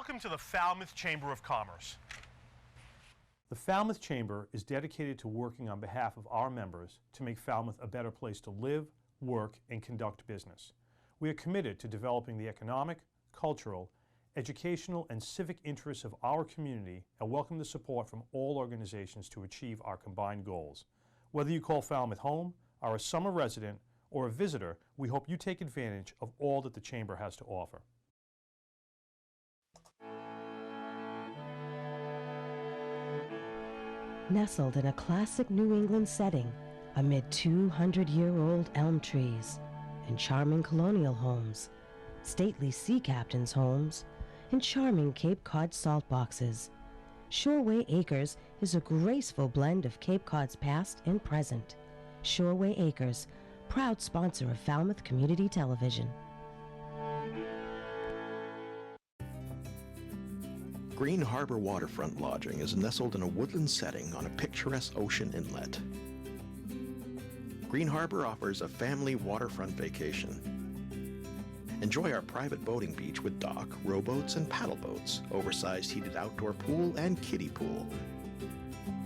Welcome to the Falmouth Chamber of Commerce. The Falmouth Chamber is dedicated to working on behalf of our members to make Falmouth a better place to live, work, and conduct business. We are committed to developing the economic, cultural, educational, and civic interests of our community and welcome the support from all organizations to achieve our combined goals. Whether you call Falmouth home, are a summer resident, or a visitor, we hope you take advantage of all that the Chamber has to offer. Nestled in a classic New England setting, amid 200-year-old elm trees and charming colonial homes, stately sea captains' homes, and charming Cape Cod salt boxes, Shoreway Acres is a graceful blend of Cape Cod's past and present. Shoreway Acres, proud sponsor of Falmouth Community Television. Green Harbor Waterfront Lodging is nestled in a woodland setting on a picturesque ocean inlet. Green Harbor offers a family waterfront vacation. Enjoy our private boating beach with dock, rowboats, and paddle boats, oversized heated outdoor pool, and kiddie pool.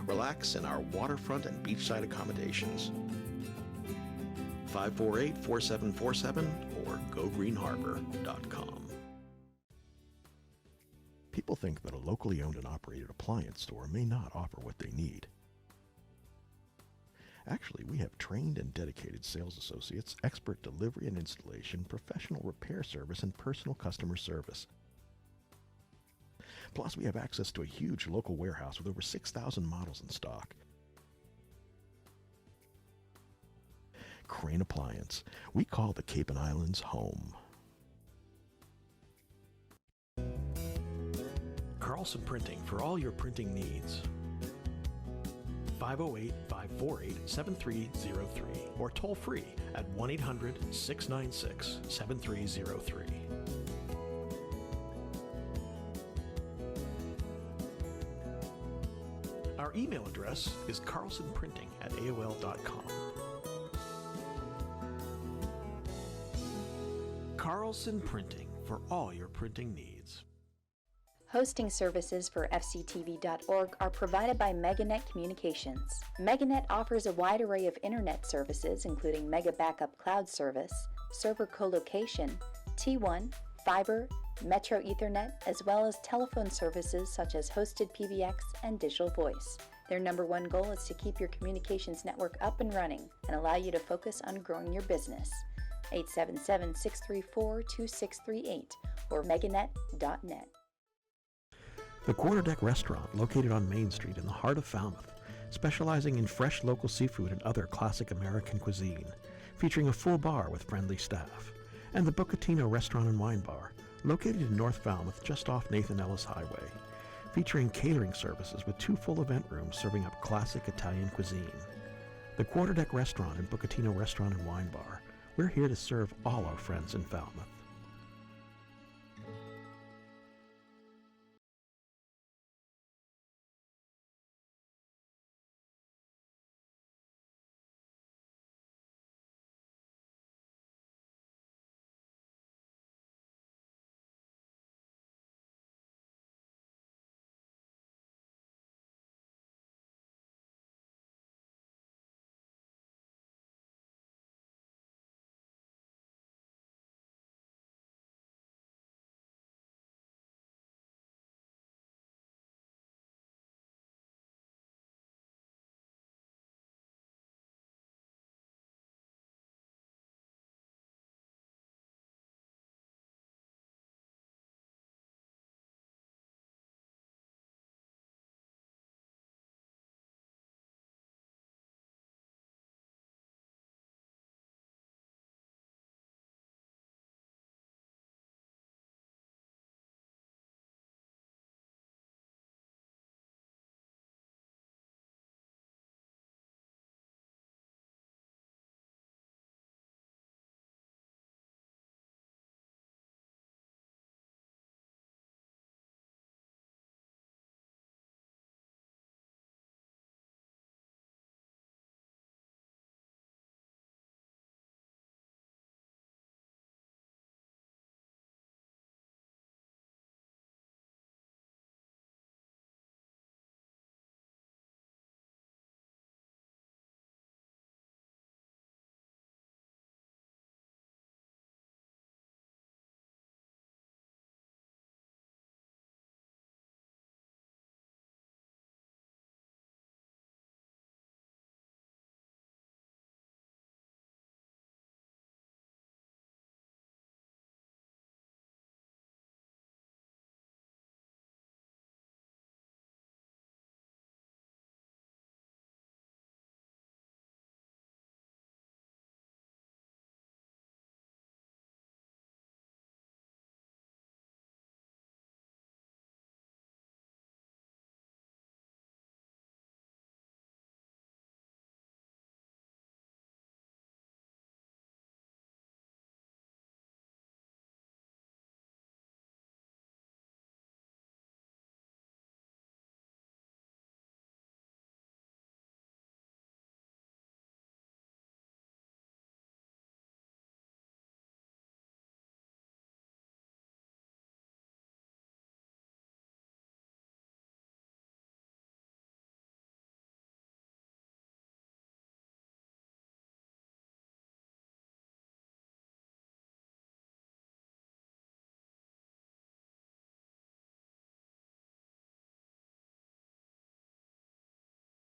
Relax in our waterfront and beachside accommodations. 548-4747 or gogreenharbor.com. People think that a locally owned and operated appliance store may not offer what they need. Actually, we have trained and dedicated sales associates, expert delivery and installation, professional repair service, and personal customer service. Plus, we have access to a huge local warehouse with over 6,000 models in stock. Crane Appliance. We call the Cape and Islands home. Carlson Printing for all your printing needs. 508-548-7303 or toll free at 1-800-696-7303. Our email address is carlsonprinting@aol.com. Carlson Printing for all your printing needs. Hosting services for fctv.org are provided by Meganet Communications. Meganet offers a wide array of internet services including Mega Backup Cloud Service, server colocation, T1, fiber, Metro Ethernet, as well as telephone services such as hosted PBX and digital voice. Their #1 goal is to keep your communications network up and running and allow you to focus on growing your business. 877-634-2638 or meganet.net. The Quarterdeck Restaurant, located on Main Street in the heart of Falmouth, specializing in fresh local seafood and other classic American cuisine, featuring a full bar with friendly staff. And the Bucatino Restaurant and Wine Bar, located in North Falmouth just off Nathan Ellis Highway, featuring catering services with 2 full event rooms serving up classic Italian cuisine. The Quarterdeck Restaurant and Bucatino Restaurant and Wine Bar, we're here to serve all our friends in Falmouth.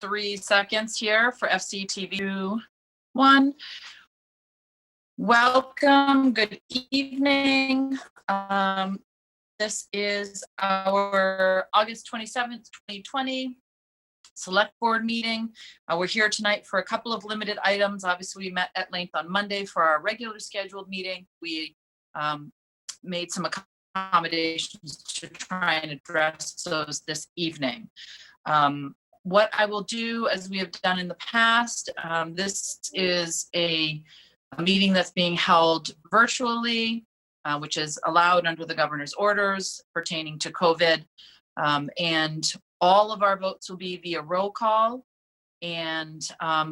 3 seconds here for FCTV 1. Welcome, good evening. This is our August 27th, 2020 Select Board meeting. We're here tonight for a couple of limited items. Obviously, we met at length on Monday for our regular scheduled meeting. We made some accommodations to try and address those this evening. What I will do, as we have done in the past, this is a meeting that's being held virtually, which is allowed under the governor's orders pertaining to COVID. And all of our votes will be via roll call. And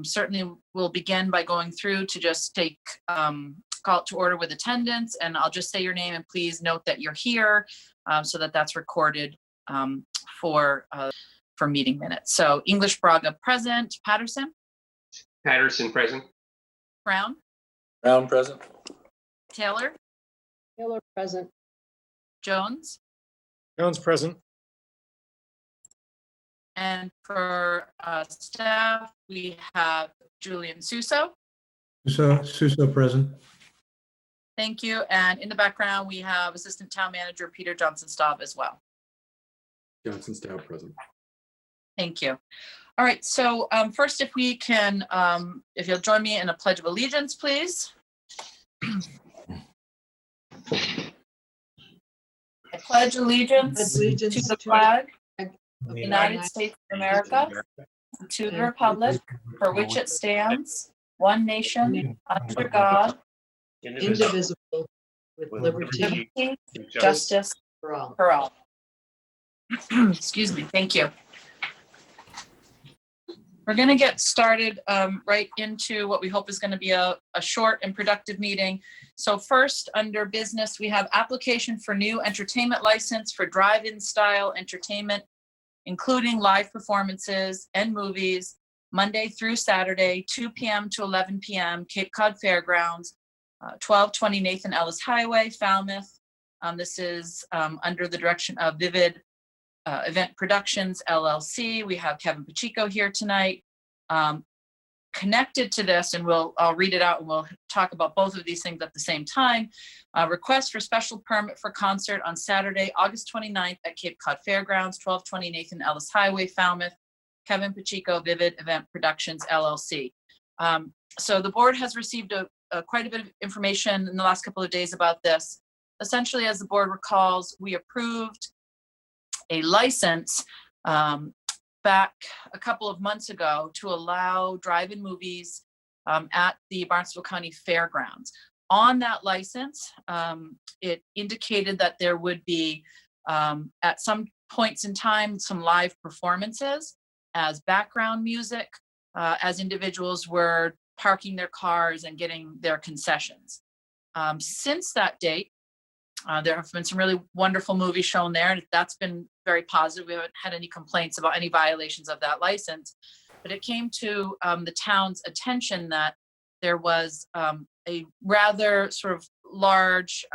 certainly we'll begin by going through to just call it to order with attendance. And I'll just say your name and please note that you're here so that that's recorded for meeting minutes. So English Braga present. Patterson? Patterson present. Brown? Brown present. Taylor? Taylor present. Jones? Jones present. And for staff, we have Julian Suso. Suso present. Thank you. And in the background, we have Assistant Town Manager Peter Johnson-Staub as well. Johnson-Staub present. Thank you. All right, so first, if we can, if you'll join me in a Pledge of Allegiance, please. I pledge allegiance to the flag of the United States of America, and to the republic for which it stands, one nation, under God, Indivisible, with liberty, justice for all. for all. Excuse me, thank you. We're going to get started right into what we hope is going to be a short and productive meeting. So first, under business, we have application for new entertainment license for drive-in style entertainment, including live performances and movies, Monday through Saturday, 2 p.m. to 11 p.m., Cape Cod Fairgrounds, 1220 Nathan Ellis Highway, Falmouth. This is under the direction of Vivid Event Productions, LLC. We have Kevin Pacheco here tonight. Connected to this, and I'll read it out and we'll talk about both of these things at the same time. Request for special permit for concert on Saturday, August 29th at Cape Cod Fairgrounds, 1220 Nathan Ellis Highway, Falmouth. Kevin Pacheco, Vivid Event Productions, LLC. So the board has received quite a bit of information in the last couple of days about this. Essentially, as the board recalls, we approved a license back a couple of months ago to allow drive-in movies at the Barnstable County Fairgrounds. On that license, it indicated that there would be, at some points in time, some live performances as background music, as individuals were parking their cars and getting their concessions. Since that date, there have been some really wonderful movies shown there, and that's been very positive. We haven't had any complaints about any violations of that license, but it came to the town's attention that there was a rather sort of large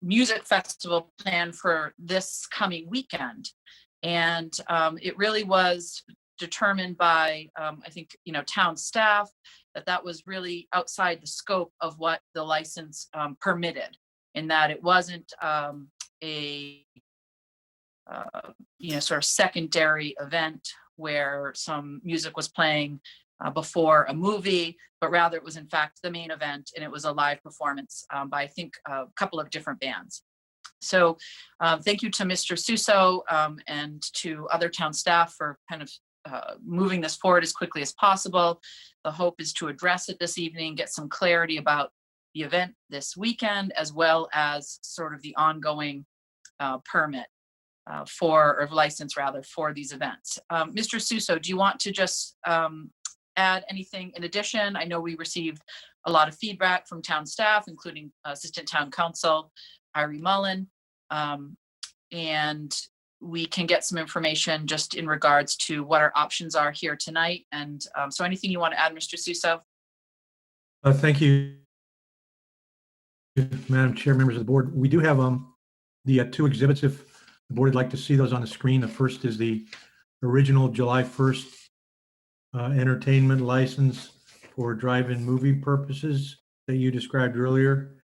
music festival planned for this coming weekend. And it really was determined by, I think, town staff, that was really outside the scope of what the license permitted, in that it wasn't a sort of secondary event where some music was playing before a movie, but rather it was in fact the main event, and it was a live performance by, I think, a couple of different bands. So thank you to Mr. Suso and to other town staff for kind of moving this forward as quickly as possible. The hope is to address it this evening, get some clarity about the event this weekend, as well as sort of the ongoing permit or license rather, for these events. Mr. Suso, do you want to just add anything in addition? I know we received a lot of feedback from town staff, including Assistant Town Council Irie Mullen, and we can get some information just in regards to what our options are here tonight. And so anything you want to add, Mr. Suso? Thank you, Madam Chair, members of the board. We do have the two exhibits, if the board would like to see those on the screen. The first is the original July 1st entertainment license for drive-in movie purposes that you described earlier.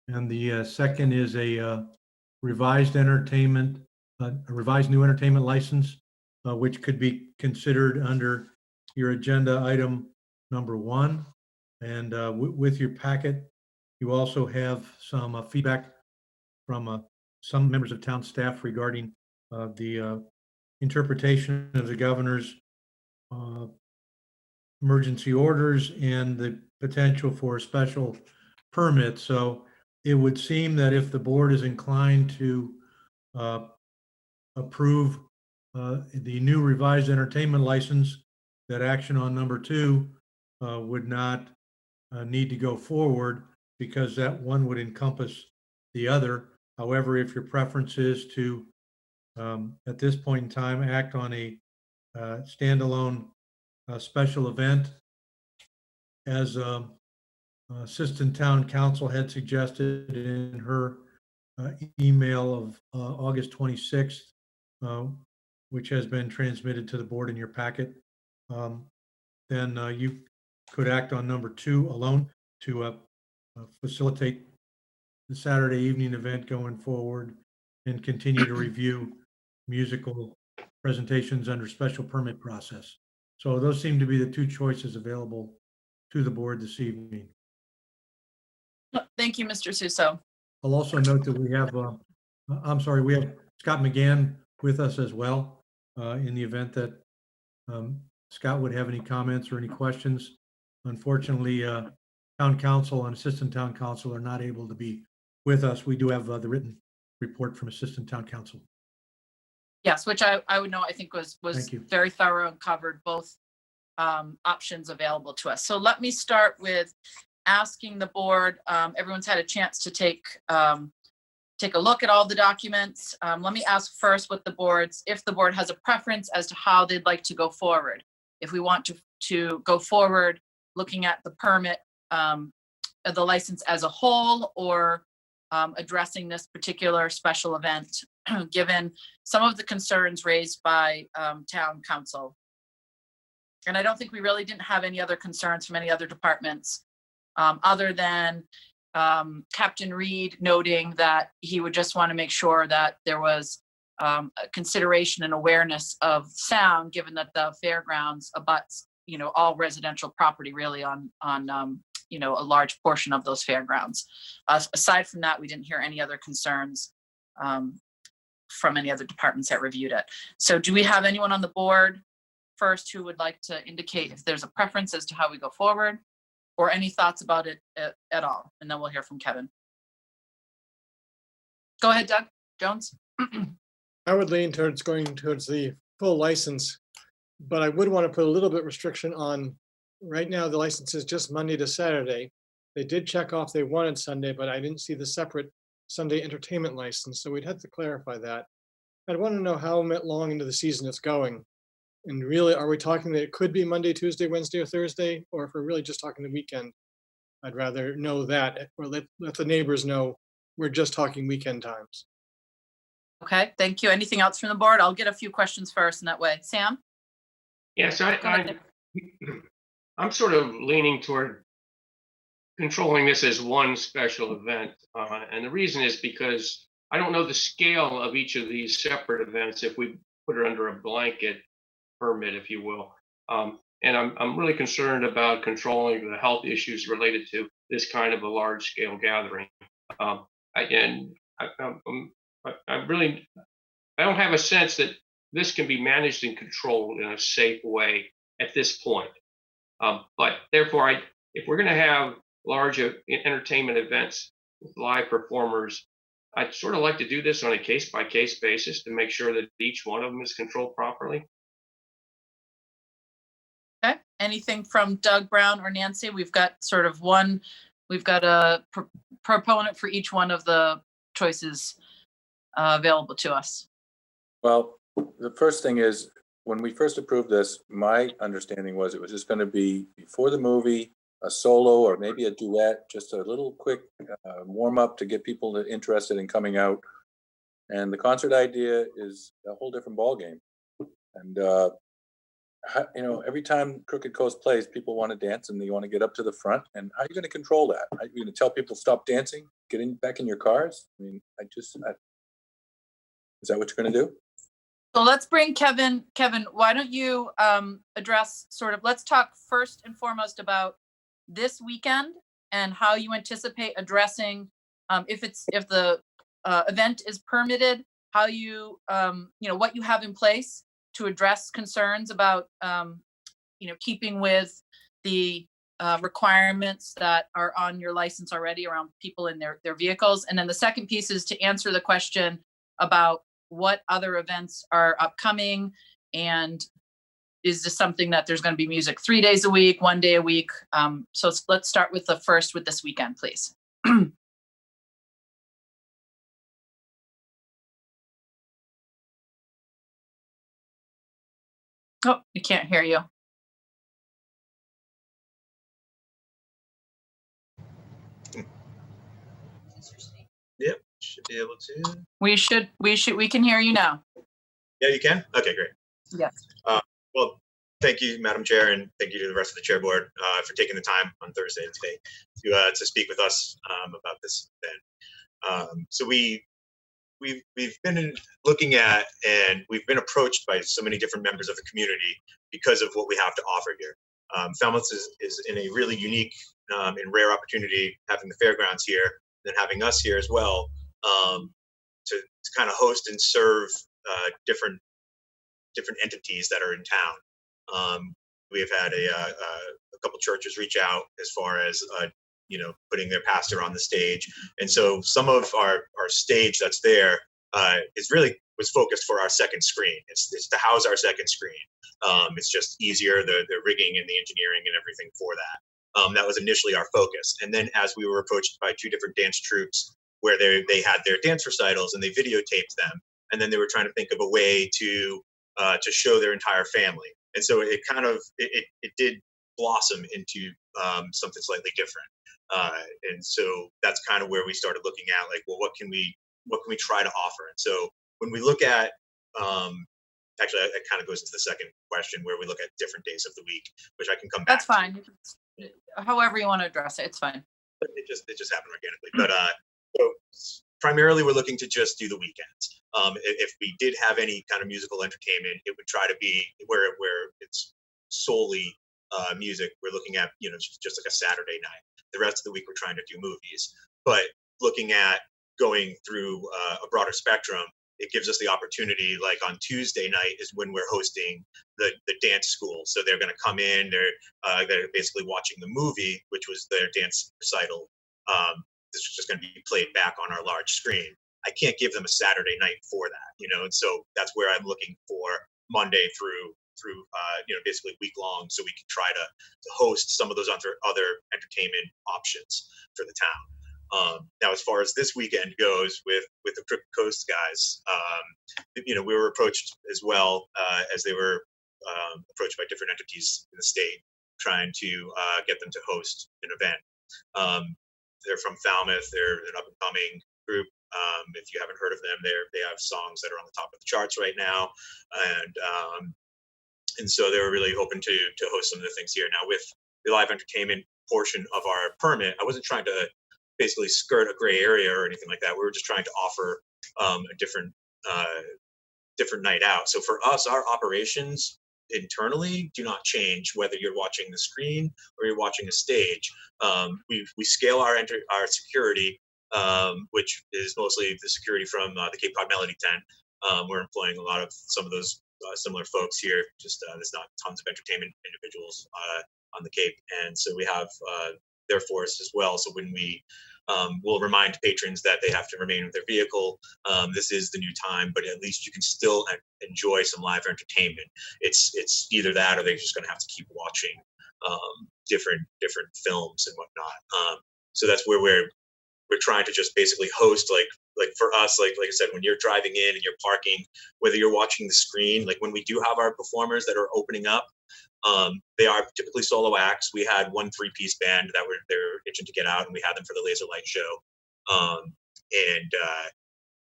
And the second is a revised new entertainment license, which could be considered under your agenda item number 1. And with your packet, you also have some feedback from some members of town staff regarding the interpretation of the governor's emergency orders and the potential for a special permit. So it would seem that if the board is inclined to approve the new revised entertainment license, that action on number 2 would not need to go forward, because that one would encompass the other. However, if your preference is to, at this point in time, act on a standalone special event, as Assistant Town Council had suggested in her email of August 26th, which has been transmitted to the board in your packet, then you could act on number 2 alone to facilitate the Saturday evening event going forward and continue to review musical presentations under special permit process. So those seem to be the 2 choices available to the board this evening. Thank you, Mr. Suso. I'll also note that we have, we have Scott McGann with us as well, in the event that Scott would have any comments or any questions. Unfortunately, town council and assistant town council are not able to be with us. We do have the written report from assistant town council. Yes, which I would know, I think was Thank you. very thorough and covered both options available to us. So let me start with asking the board, everyone's had a chance to take a look at all the documents. Let me ask first if the board has a preference as to how they'd like to go forward. If we want to go forward looking at the permit, the license as a whole, or addressing this particular special event, given some of the concerns raised by town council. And I don't think we really didn't have any other concerns from any other departments, other than Captain Reed noting that he would just want to make sure that there was a consideration and awareness of sound, given that the fairgrounds abuts, all residential property really on a large portion of those fairgrounds. Aside from that, we didn't hear any other concerns from any other departments that reviewed it. So do we have anyone on the board first who would like to indicate if there's a preference as to how we go forward, or any thoughts about it at all? And then we'll hear from Kevin. Go ahead, Doug Jones. I would lean towards going towards the full license, but I would want to put a little bit restriction on, right now the license is just Monday to Saturday. They did check off they wanted Sunday, but I didn't see the separate Sunday entertainment license, so we'd have to clarify that. I'd want to know how long into the season it's going. And really, are we talking that it could be Monday, Tuesday, Wednesday, or Thursday? Or if we're really just talking the weekend, I'd rather know that, or let the neighbors know we're just talking weekend times. Okay, thank you. Anything else from the board? I'll get a few questions first in that way. Sam? Yes, Go ahead. I'm sort of leaning toward controlling this as one special event. And the reason is because I don't know the scale of each of these separate events if we put it under a blanket permit, if you will. And I'm really concerned about controlling the health issues related to this kind of a large scale gathering. I don't have a sense that this can be managed and controlled in a safe way at this point. But therefore, if we're going to have large entertainment events with live performers, I'd sort of like to do this on a case-by-case basis to make sure that each one of them is controlled properly. Okay, anything from Doug, Brown, or Nancy? We've got a proponent for each one of the choices available to us. Well, the first thing is, when we first approved this, my understanding was it was just going to be before the movie, a solo or maybe a duet, just a little quick warm up to get people interested in coming out. And the concert idea is a whole different ballgame. And, every time Crooked Coast plays, people want to dance and they want to get up to the front. And how are you going to control that? Are you going to tell people stop dancing, back in your cars? I mean, is that what you're going to do? So let's bring Kevin. Kevin, why don't you address let's talk first and foremost about this weekend and how you anticipate addressing if the event is permitted, how you what you have in place to address concerns about keeping with the requirements that are on your license already around people in their vehicles. And then the second piece is to answer the question about what other events are upcoming, and is this something that there's going to be music 3 days a week, 1 day a week? So let's start with this weekend, please. Oh, I can't hear you. Yep, should be able to. We can hear you now. Yeah, you can? Okay, great. Yes. Well, thank you, Madam Chair, and thank you to the rest of the chair board for taking the time on Thursday and today to speak with us about this event. So we've been looking at, and we've been approached by so many different members of the community because of what we have to offer here. Falmouth is in a really unique and rare opportunity, having the fairgrounds here, and then having us here as well, to kind of host and serve different entities that are in town. We have had a couple churches reach out as far as putting their pastor on the stage, and so some of our stage that's there was focused for our second screen. It's to house our second screen. It's just easier, the rigging and the engineering and everything for that. That was initially our focus, and then as we were approached by two different dance troupes where they had their dance recitals and they videotaped them, and then they were trying to think of a way to show their entire family. And so it kind of it did blossom into something slightly different. And so that's kind of where we started looking at, like, well, what can we try to offer? And so when we look at actually, it kind of goes into the second question where we look at different days of the week, which I can come back. That's fine. However you want to address it, it's fine. It just happened organically. But so primarily we're looking to just do the weekends. If we did have any kind of musical entertainment, it would try to be where it's solely music. We're looking at just like a Saturday night. The rest of the week we're trying to do movies. But looking at going through a broader spectrum, it gives us the opportunity, like on Tuesday night is when we're hosting the dance school. So they're going to come in, they're basically watching the movie, which was their dance recital. This is just going to be played back on our large screen. I can't give them a Saturday night for that, and so that's where I'm looking for Monday through basically week long, so we can try to host some of those other entertainment options for the town. Now, as far as this weekend goes with the Crooked Coast guys, we were approached as well as they were approached by different entities in the state, trying to get them to host an event. They're from Falmouth. They're an up-and-coming group. If you haven't heard of them, they have songs that are on the top of the charts right now, and so they were really hoping to host some of the things here. Now, with the live entertainment portion of our permit, I wasn't trying to basically skirt a gray area or anything like that. We were just trying to offer a different night out. So for us, our operations internally do not change whether you're watching the screen or you're watching a stage. We scale our security, which is mostly the security from the Cape Cod Melody tent. We're employing a lot of some of those similar folks here. Just there's not tons of entertainment individuals on the Cape, and so we have their force as well. So when we will remind patrons that they have to remain with their vehicle. This is the new time, but at least you can still enjoy some live entertainment. It's either that or they're just going to have to keep watching different films and whatnot. So that's where we're trying to just basically host, like for us, like I said, when you're driving in and you're parking, whether you're watching the screen, like when we do have our performers that are opening up, they are typically solo acts. We had one 3-piece band that they're itching to get out, and we had them for the laser light show.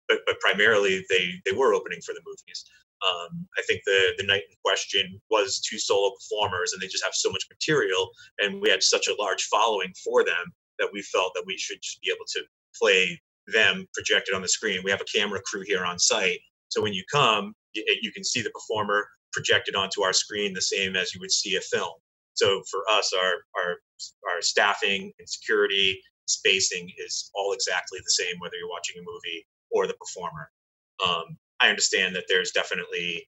But primarily they were opening for the movies. I think the night in question was 2 solo performers, and they just have so much material, and we had such a large following for them that we felt that we should just be able to play them projected on the screen. We have a camera crew here on site, so when you come, you can see the performer projected onto our screen the same as you would see a film. So for us, our staffing and security spacing is all exactly the same, whether you're watching a movie or the performer. I understand that there's definitely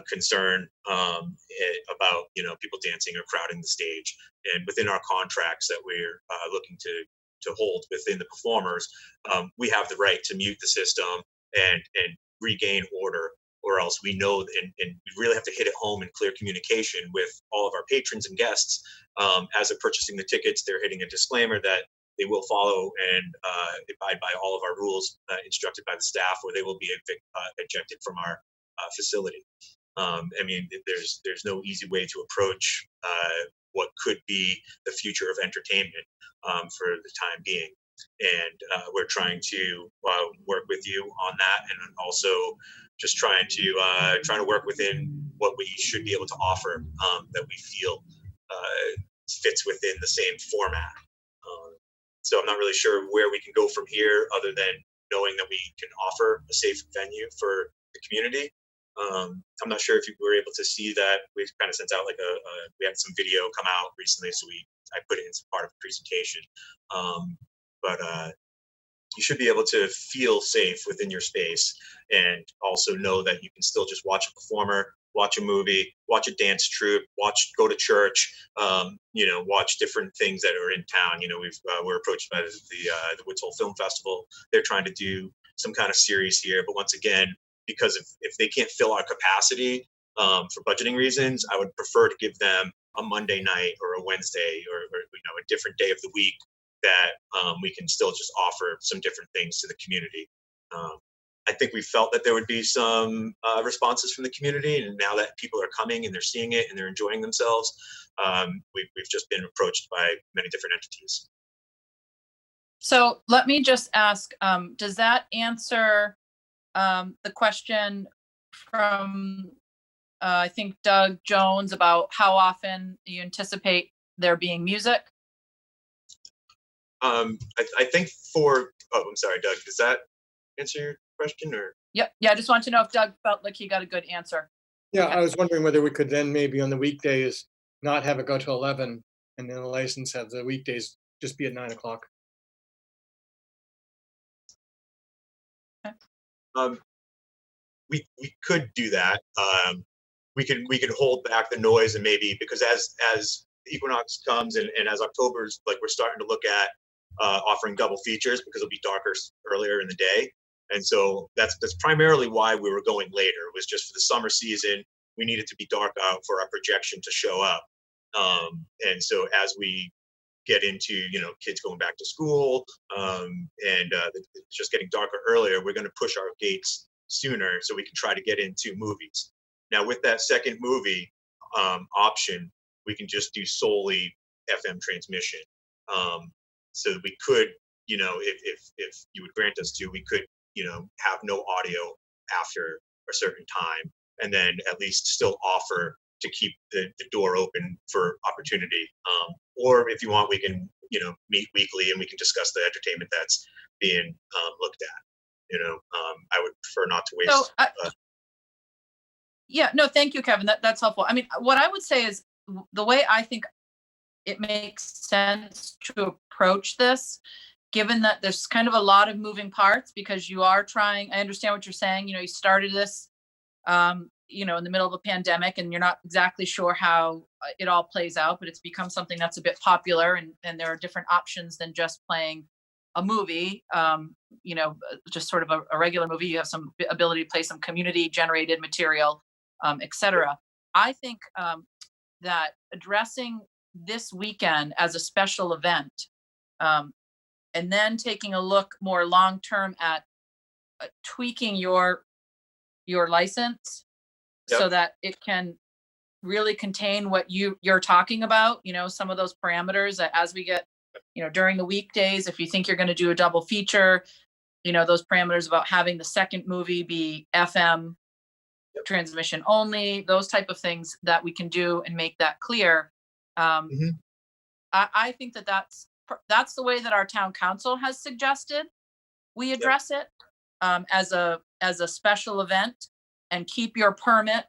concern about people dancing or crowding the stage, and within our contracts that we're looking to hold within the performers, we have the right to mute the system and regain order, or else we know, and we really have to hit it home in clear communication with all of our patrons and guests. As they're purchasing the tickets, they're hitting a disclaimer that they will follow and abide by all of our rules instructed by the staff, or they will be ejected from our facility. I mean, there's no easy way to approach what could be the future of entertainment for the time being. And we're trying to work with you on that, and also just trying to work within what we should be able to offer that we feel fits within the same format. So I'm not really sure where we can go from here, other than knowing that we can offer a safe venue for the community. I'm not sure if you were able to see that. We kind of sent out we had some video come out recently, so I put it in as part of the presentation. But you should be able to feel safe within your space, and also know that you can still just watch a performer, watch a movie, watch a dance troupe, go to church, watch different things that are in town. We're approached by the Woods Hole Film Festival. They're trying to do some kind of series here, but once again, because if they can't fill our capacity for budgeting reasons, I would prefer to give them a Monday night or a Wednesday or a different day of the week that we can still just offer some different things to the community. I think we felt that there would be some responses from the community, and now that people are coming and they're seeing it and they're enjoying themselves, we've just been approached by many different entities. So let me just ask, does that answer the question from, I think, Doug Jones, about how often you anticipate there being music? I think I'm sorry, Doug, does that answer your question? Or Yeah, I just want to know if Doug felt like he got a good answer. Yeah, Okay. I was wondering whether we could then maybe on the weekdays not have it go to 11, and then the license have the weekdays just be at 9 o'clock. We could do that. We could hold back the noise, and maybe, because as Equinox comes and as October's, we're starting to look at offering double features, because it'll be darker earlier in the day. And so that's primarily why we were going later. It was just for the summer season, we needed to be dark out for our projection to show up. And so as we get into, kids going back to school, and it's just getting darker earlier, we're going to push our gates sooner so we can try to get into movies. Now, with that second movie option, we can just do solely FM transmission. So we could, if you would grant us to, we could, have no audio after a certain time, and then at least still offer to keep the door open for opportunity. Or if you want, we can, meet weekly and we can discuss the entertainment that's being looked at. I would prefer not to waste. So, yeah, no, thank you, Kevin. That's helpful. I mean, what I would say is the way I think it makes sense to approach this, given that there's kind of a lot of moving parts, because you are trying, I understand what you're saying, you started this, in the middle of a pandemic, and you're not exactly sure how it all plays out, but it's become something that's a bit popular, and there are different options than just playing a movie, just sort of a regular movie. You have some ability to play some community generated material, etc. I think that addressing this weekend as a special event, and then taking a look more long-term at tweaking your license, so that it can really contain what you're talking about, some of those parameters that as we get, during the weekdays, if you think you're going to do a double feature, those parameters about having the second movie be FM transmission only, those type of things that we can do and make that clear. I think that that's the way that our town council has suggested we address it, as a special event, and keep your permit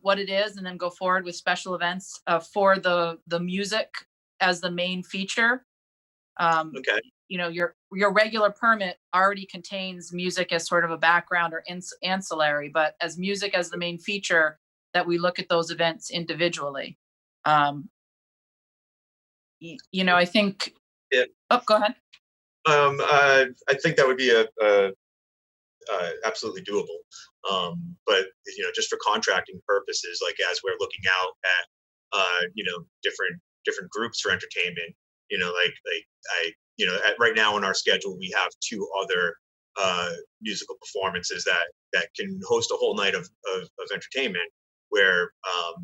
what it is, and then go forward with special events for the music as the main feature. Okay. You know, your regular permit already contains music as sort of a background or ancillary, but as music as the main feature, that we look at those events individually. You know, I think. Yeah. Oh, go ahead. I think that would be absolutely doable. But you know, just for contracting purposes, like as we're looking out at you know, different groups for entertainment, you know, like you know, right now in our schedule we have 2 other musical performances that can host a whole night of entertainment, where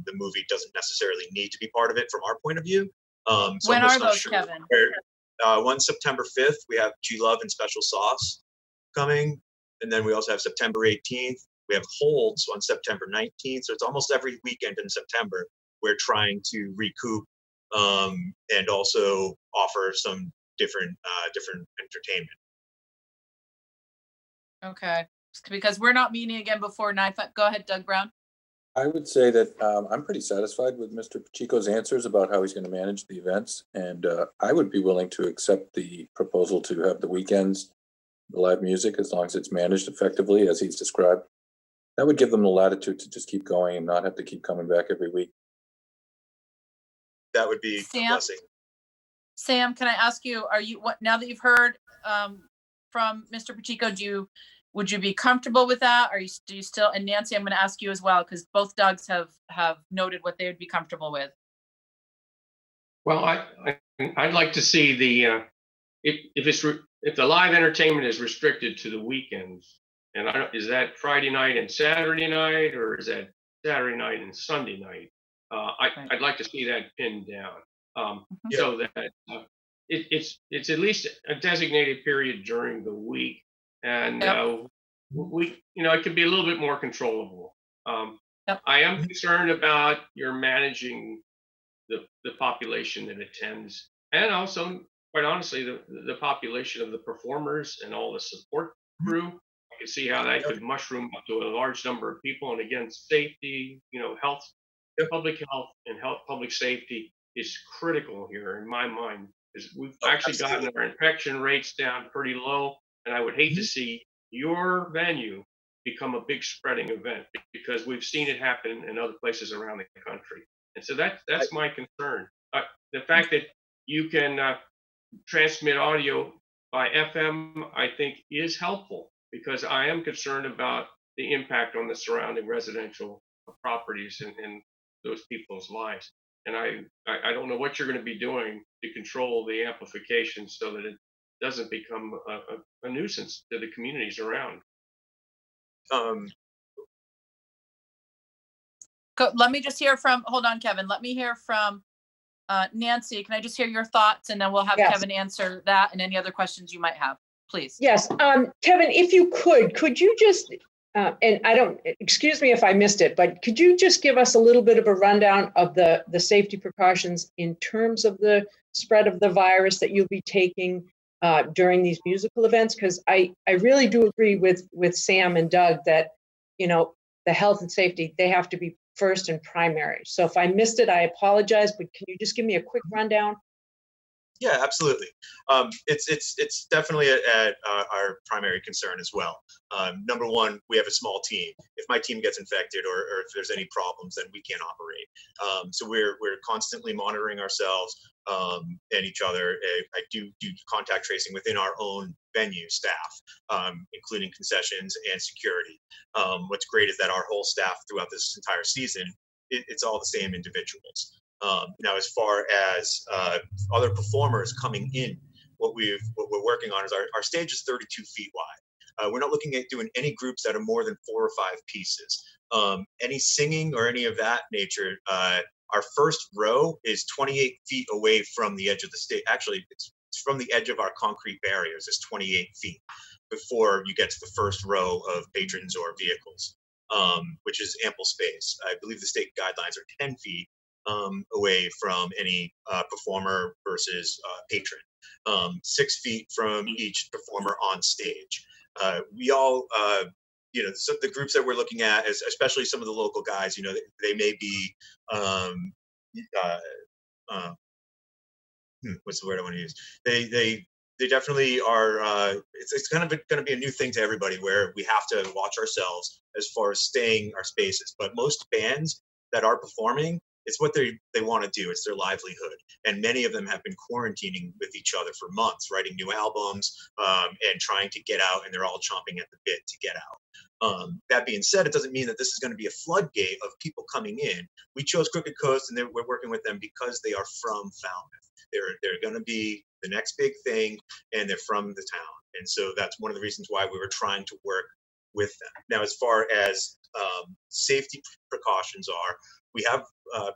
the movie doesn't necessarily need to be part of it from our point of view. So when I'm just are not those, sure Kevin? One September 5th, we have G Love and Special Sauce coming. And then we also have September 18th. We have Holds on September 19th. So it's almost every weekend in September. We're trying to recoup and also offer some different entertainment. Okay, because we're not meeting again before 9. Go ahead, Doug Brown. I would say that I'm pretty satisfied with Mr. Pacheco's answers about how he's going to manage the events. And I would be willing to accept the proposal to have the weekends, the live music, as long as it's managed effectively as he's described. That would give them the latitude to just keep going and not have to keep coming back every week. That would be a blessing. Sam, can I ask you, now that you've heard from Mr. Pacheco, would you be comfortable with that? Do you still, and Nancy, I'm going to ask you as well, because both Dougs have noted what they would be comfortable with. Well, I'd like to see the if the live entertainment is restricted to the weekends, and is that Friday night and Saturday night, or is that Saturday night and Sunday night? I'd like to see that pinned down, so that it's at least a designated period during the week, and it could be a little bit more controllable. I am concerned about your managing the population that attends, and also, quite honestly, the population of the performers and all the support crew. I can see how that could mushroom up to a large number of people. And again, safety, health, public health, and public safety is critical here in my mind, because we've actually gotten our infection rates down pretty low. And I would hate to see your venue become a big spreading event, because we've seen it happen in other places around the country. And so that's my concern. The fact that you can transmit audio by FM, I think, is helpful, because I am concerned about the impact on the surrounding residential properties and those people's lives. And I don't know what you're going to be doing to control the amplification so that it doesn't become a nuisance to the communities around. Let me just hear from, hold on, Kevin. Let me hear from Nancy. Can I just hear your thoughts, and then we'll have Kevin answer that and any other questions you might have, please. Yes, Kevin, if you could you just, and excuse me if I missed it, but could you just give us a little bit of a rundown of the safety precautions in terms of the spread of the virus that you'll be taking during these musical events? Because I really do agree with Sam and Doug that, the health and safety, they have to be first and primary. So if I missed it, I apologize, but can you just give me a quick rundown? Yeah, absolutely. It's definitely our primary concern as well. Number one, we have a small team. If my team gets infected or if there's any problems, then we can't operate. So we're constantly monitoring ourselves and each other. I do contact tracing within our own venue staff, including concessions and security. What's great is that our whole staff throughout this entire season, it's all the same individuals. Now, as far as other performers coming in, what we're working on is our stage is 32 feet wide. We're not looking at doing any groups that are more than 4 or 5 pieces. Any singing or any of that nature, our first row is 28 feet away from the edge of the stage. Actually, it's from the edge of our concrete barriers is 28 feet before you get to the first row of patrons or vehicles. which is ample space. I believe the state guidelines are 10 feet away from any performer versus patron, 6 feet from each performer on stage. We all, so the groups that we're looking at, especially some of the local guys, they may be, what's the word I want to use? They definitely are. It's kind of going to be a new thing to everybody, where we have to watch ourselves as far as staying our spaces. But most bands that are performing, it's what they want to do. It's their livelihood, and many of them have been quarantining with each other for months, writing new albums and trying to get out, and they're all chomping at the bit to get out. That being said, it doesn't mean that this is going to be a floodgate of people coming in. We chose Crooked Coast, and we're working with them because they are from Falmouth. They're going to be the next big thing, and they're from the town. And so that's one of the reasons why we were trying to work with them. Now, as far as safety precautions are, we have,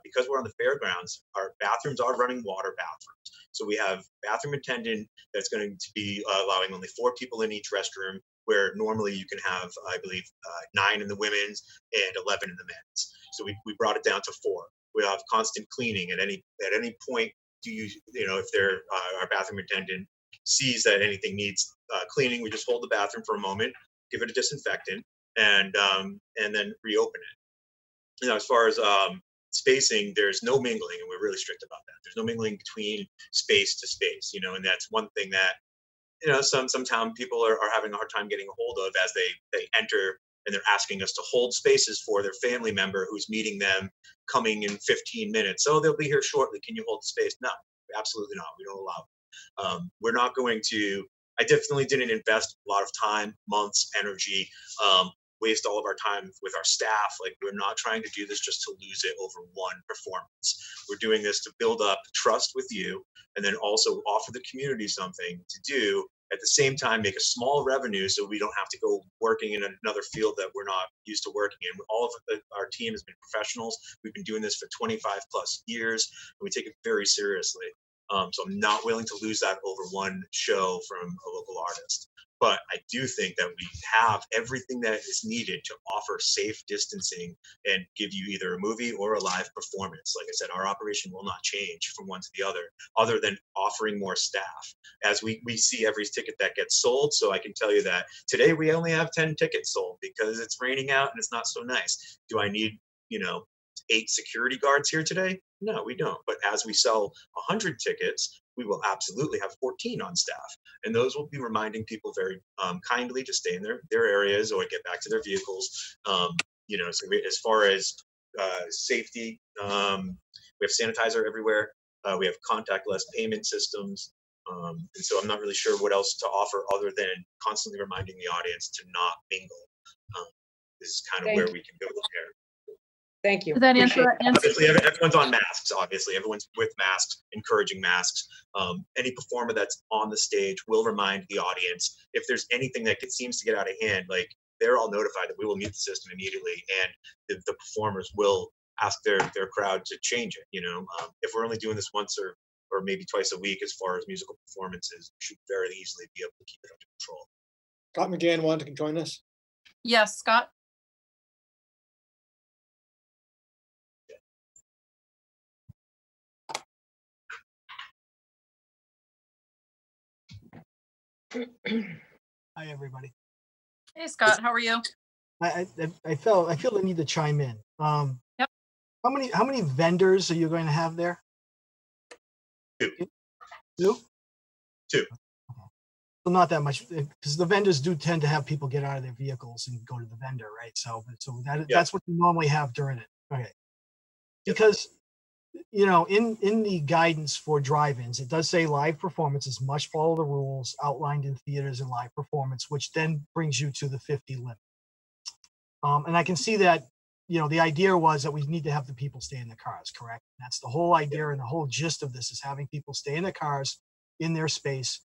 because we're on the fairgrounds, our bathrooms are running water bathrooms. So we have bathroom attendant that's going to be allowing only 4 people in each restroom, where normally you can have, I believe, 9 in the women's and 11 in the men's. So we brought it down to 4. We have constant cleaning at any point. If our bathroom attendant sees that anything needs cleaning, we just hold the bathroom for a moment, give it a disinfectant, and then reopen it. As far as spacing, there's no mingling, and we're really strict about that. There's no mingling between space to space, and that's one thing that some town people are having a hard time getting a hold of as they enter, and they're asking us to hold spaces for their family member who's meeting them coming in 15 minutes. Oh, they'll be here shortly. Can you hold the space? No, absolutely not. We don't allow it. We're not going to, I definitely didn't invest a lot of time, months, energy, waste all of our time with our staff. Like, we're not trying to do this just to lose it over one performance. We're doing this to build up trust with you, and then also offer the community something to do. At the same time, make a small revenue so we don't have to go working in another field that we're not used to working in. All of our team has been professionals. We've been doing this for 25 plus years, and we take it very seriously. So I'm not willing to lose that over one show from a local artist. But I do think that we have everything that is needed to offer safe distancing and give you either a movie or a live performance. Like I said, our operation will not change from one to the other than offering more staff. As we see every ticket that gets sold. So I can tell you that today we only have 10 tickets sold because it's raining out and it's not so nice. Do I need, 8 security guards here today? No, we don't. But as we sell 100 tickets, we will absolutely have 14 on staff. And those will be reminding people very kindly to stay in their areas or get back to their vehicles. So as far as safety, we have sanitizer everywhere. We have contactless payment systems. And so I'm not really sure what else to offer other than constantly reminding the audience to not mingle. This is kind of where we can go from here. Thank you. Did that answer? Obviously, everyone's on masks. Obviously, everyone's with masks, encouraging masks. Any performer that's on the stage will remind the audience if there's anything that seems to get out of hand. Like, they're all notified that we will mute the system immediately, and the performers will ask their crowd to change it. If we're only doing this once or maybe twice a week, as far as musical performances, we should very easily be able to keep it under control. Scott McGann wanted to join us. Yes, Scott. Hi, everybody. Hey, Scott, how are you? I feel the need to chime in. Yep. How many vendors are you going to have there? 2. 2? 2. Well, not that much, because the vendors do tend to have people get out of their vehicles and go to the vendor, right? So that's what you normally have during it. Okay. Because in the guidance for drive-ins, it does say live performances must follow the rules outlined in theaters and live performance, which then brings you to the 50 limit. And I can see that, the idea was that we need to have the people stay in their cars, correct? That's the whole idea, and the whole gist of this is having people stay in their cars, in their space,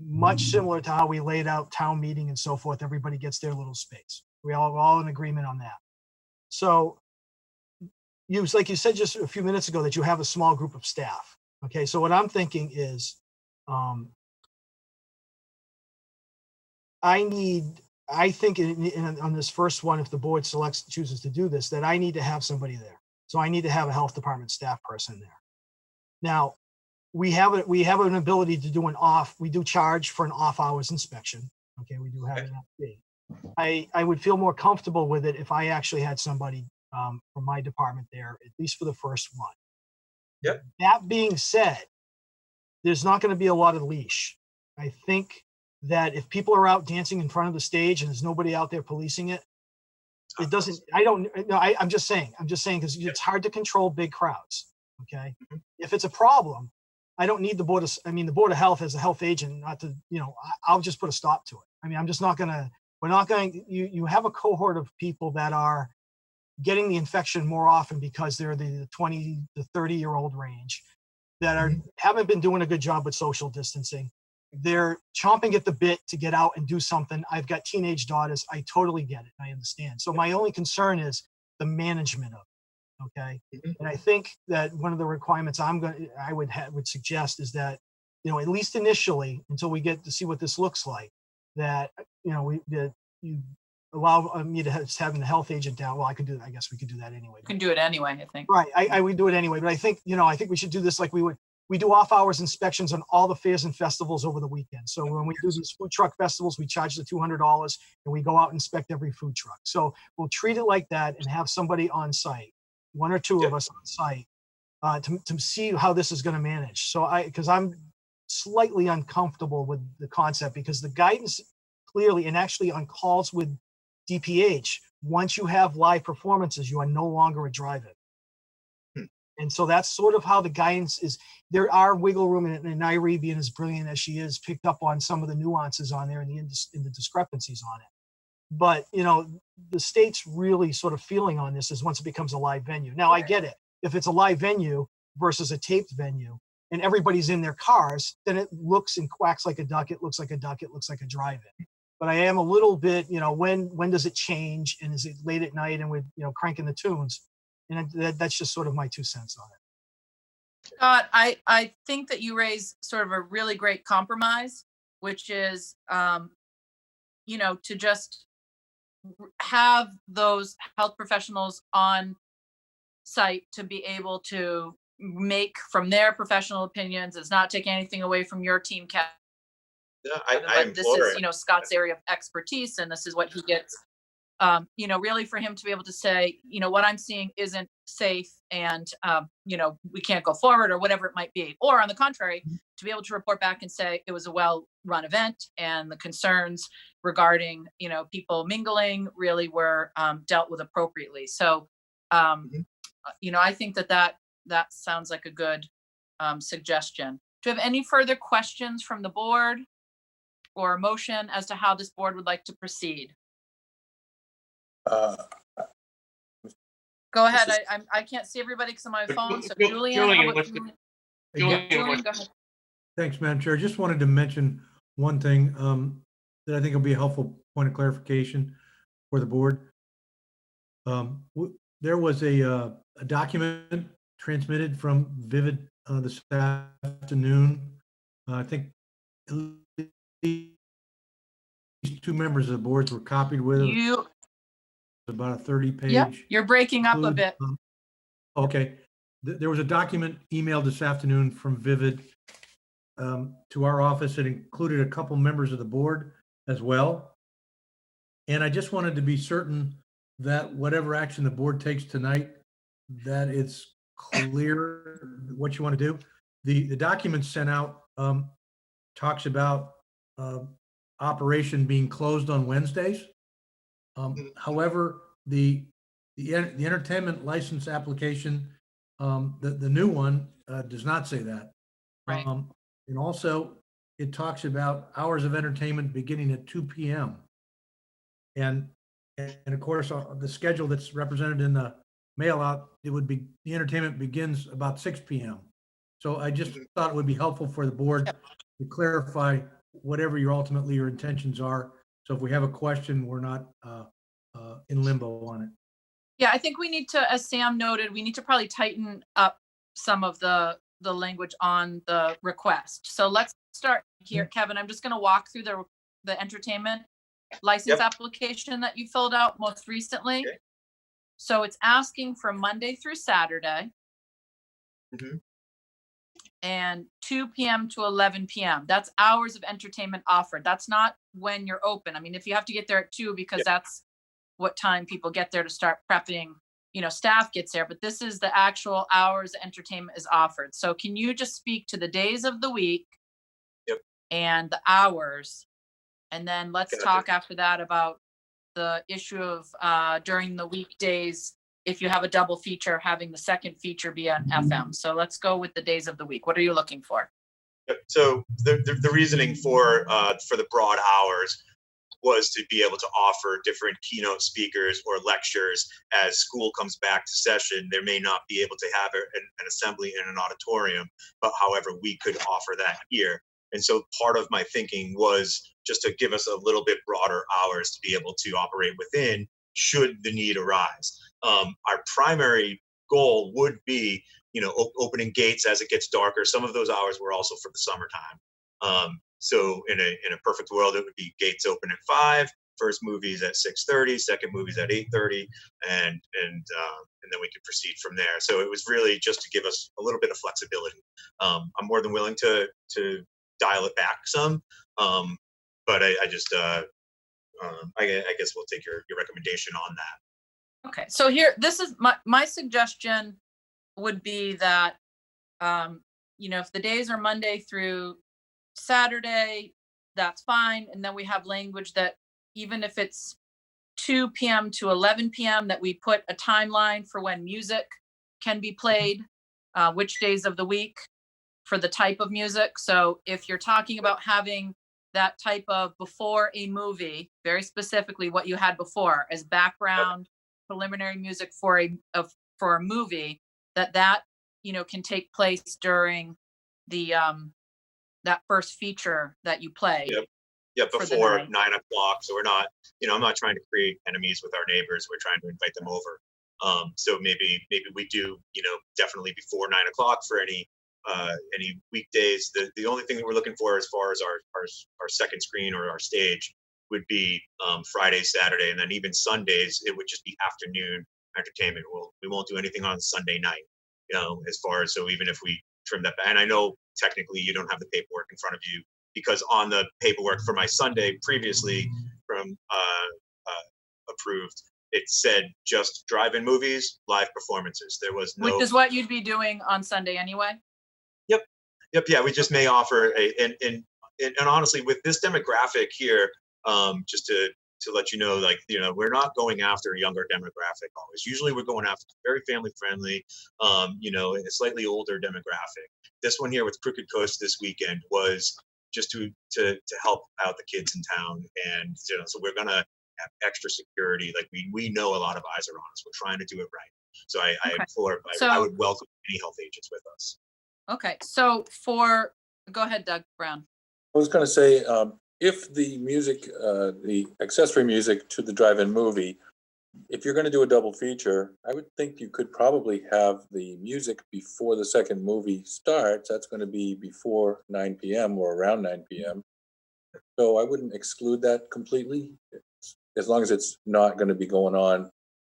much similar to how we laid out town meeting and so forth. Everybody gets their little space. We're all in agreement on that. So, like you said just a few minutes ago, that you have a small group of staff. Okay, so what I'm thinking is, I need I think on this first one, if the board chooses to do this, that I need to have somebody there. So I need to have a health department staff person there. Now, we have an ability to do we do charge for an off hours inspection. Okay, we do have an fee. I would feel more comfortable with it if I actually had somebody from my department there, at least for the first one. Yep. That being said, there's not going to be a lot of leash. I think that if people are out dancing in front of the stage and there's nobody out there policing it, it doesn't, I'm just saying because it's hard to control big crowds. Okay. If it's a problem, I don't need the Board of Health as a health agent, not to, I'll just put a stop to it. I'm just not going to, you have a cohort of people that are getting the infection more often because they're the 20 to 30-year-old range that haven't been doing a good job with social distancing. They're chomping at the bit to get out and do something. I've got teenage daughters. I totally get it. I understand. So my only concern is the management of it. Okay. And I think that one of the requirements I would suggest is that, at least initially, until we get to see what this looks like, that, that you allow me to having the health agent down. Well, I guess we could do that anyway. You can do it anyway, I think. Right. I would do it anyway. But I think we should do this like we do off hours inspections on all the fairs and festivals over the weekend. So when we do these food truck festivals, we charge the $200 and we go out and inspect every food truck. So we'll treat it like that and have somebody on site, one or two of us on site, to see how this is going to manage. So because I'm slightly uncomfortable with the concept, because the guidance clearly, and actually on calls with DPH, once you have live performances, you are no longer a drive-in. And so that's sort of how the guidance is. There are wiggle room, and Nairi, being as brilliant as she is, picked up on some of the nuances on there and the discrepancies on it. But, the state's really sort of feeling on this is once it becomes a live venue. Now, I get it. If it's a live venue versus a taped venue and everybody's in their cars, then it looks and quacks like a duck. It looks like a duck. It looks like a drive-in. But I am a little bit, when does it change? And is it late at night and we're, cranking the tunes? And that's just sort of my 2 cents on it. Scott, I think that you raise sort of a really great compromise, which is, to just have those health professionals on site to be able to make from their professional opinions. It's not taking anything away from your team, Kevin. I this is, Scott's area of expertise, and this is what he gets. Really for him to be able to say, what I'm seeing isn't safe and, we can't go forward or whatever it might be. Or on the contrary, to be able to report back and say it was a well-run event and the concerns regarding, people mingling really were dealt with appropriately. So, I think that sounds like a good suggestion. Do you have any further questions from the board or a motion as to how this board would like to proceed? Go ahead. I can't see everybody because I'm on my phone. So Julian, go ahead. Thanks, Madam Chair. I just wanted to mention one thing that I think will be a helpful point of clarification for the board. There was a document transmitted from Vivid this afternoon. I think at least 2 members of the boards were copied with it. About a 30-page. Yep, you're breaking up a bit. Okay. There was a document emailed this afternoon from Vivid to our office. It included a couple members of the board as well. And I just wanted to be certain that whatever action the board takes tonight, that it's clear what you want to do. The document sent out talks about operation being closed on Wednesdays. However, the entertainment license application, the new one, does not say that. Right. And also, it talks about hours of entertainment beginning at 2 p.m. And of course, the schedule that's represented in the mail out, the entertainment begins about 6 p.m. So I just thought it would be helpful for the board to clarify whatever your intentions are. So if we have a question, we're not in limbo on it. Yeah, I think we need to, as Sam noted, we need to probably tighten up some of the language on the request. So let's start here, Kevin. I'm just going to walk through the entertainment license Yep. application that you filled out most recently. Okay. So it's asking for Monday through Saturday. Mhm. And 2 p.m. to 11 p.m. That's hours of entertainment offered. That's not when you're open. I mean, if you have to get there at 2 because that's what time people get there to start prepping, staff gets there, but this is the actual hours entertainment is offered. So can you just speak to the days of the week and the hours? And then let's talk after that about the issue of during the weekdays, if you have a double feature, having the second feature be on FM. So let's go with the days of the week. What are you looking for? So the reasoning for the broad hours was to be able to offer different keynote speakers or lectures as school comes back to session. There may not be able to have an assembly in an auditorium, but however, we could offer that here. And so part of my thinking was just to give us a little bit broader hours to be able to operate within should the need arise. Our primary goal would be, opening gates as it gets darker. Some of those hours were also for the summertime. So in a perfect world, it would be gates open at 5, first movies at 6:30, second movies at 8:30, and then we could proceed from there. So it was really just to give us a little bit of flexibility. I'm more than willing to dial it back some, but I just I guess we'll take your recommendation on that. Okay, so this is my suggestion would be that if the days are Monday through Saturday, that's fine. And then we have language that even if it's 2 p.m. to 11 p.m., that we put a timeline for when music can be played, which days of the week for the type of music. So if you're talking about having that type of before a movie, very specifically what you had before as background preliminary music for a movie, that can take place during the that first feature that you play. Before 9 o'clock. So we're not, I'm not trying to create enemies with our neighbors. We're trying to invite them over. So maybe we do, definitely before 9 o'clock for any weekdays. The only thing that we're looking for as far as our second screen or our stage would be Friday, Saturday, and then even Sundays, it would just be afternoon entertainment. We won't do anything on Sunday night, as far as, so even if we trim that back, and I know technically you don't have the paperwork in front of you, because on the paperwork for my Sunday previously from approved, it said just drive-in movies, live performances. There was no. Which is what you'd be doing on Sunday anyway? Yep. Yeah, we just may offer and honestly, with this demographic here, just to let you know, we're not going after a younger demographic always. Usually we're going after very family friendly, a slightly older demographic. This one here with Crooked Coast this weekend was just to help out the kids in town. And, so we're going to have extra security. Like we know a lot of eyes are on us. We're trying to do it right. So I implore, I would welcome any health agents with us. Okay. So go ahead, Doug Brown. I was going to say, if the music, the accessory music to the drive-in movie, if you're going to do a double feature, I would think you could probably have the music before the second movie starts. That's going to be before 9 p.m. or around 9 p.m. So I wouldn't exclude that completely, as long as it's not going to be going on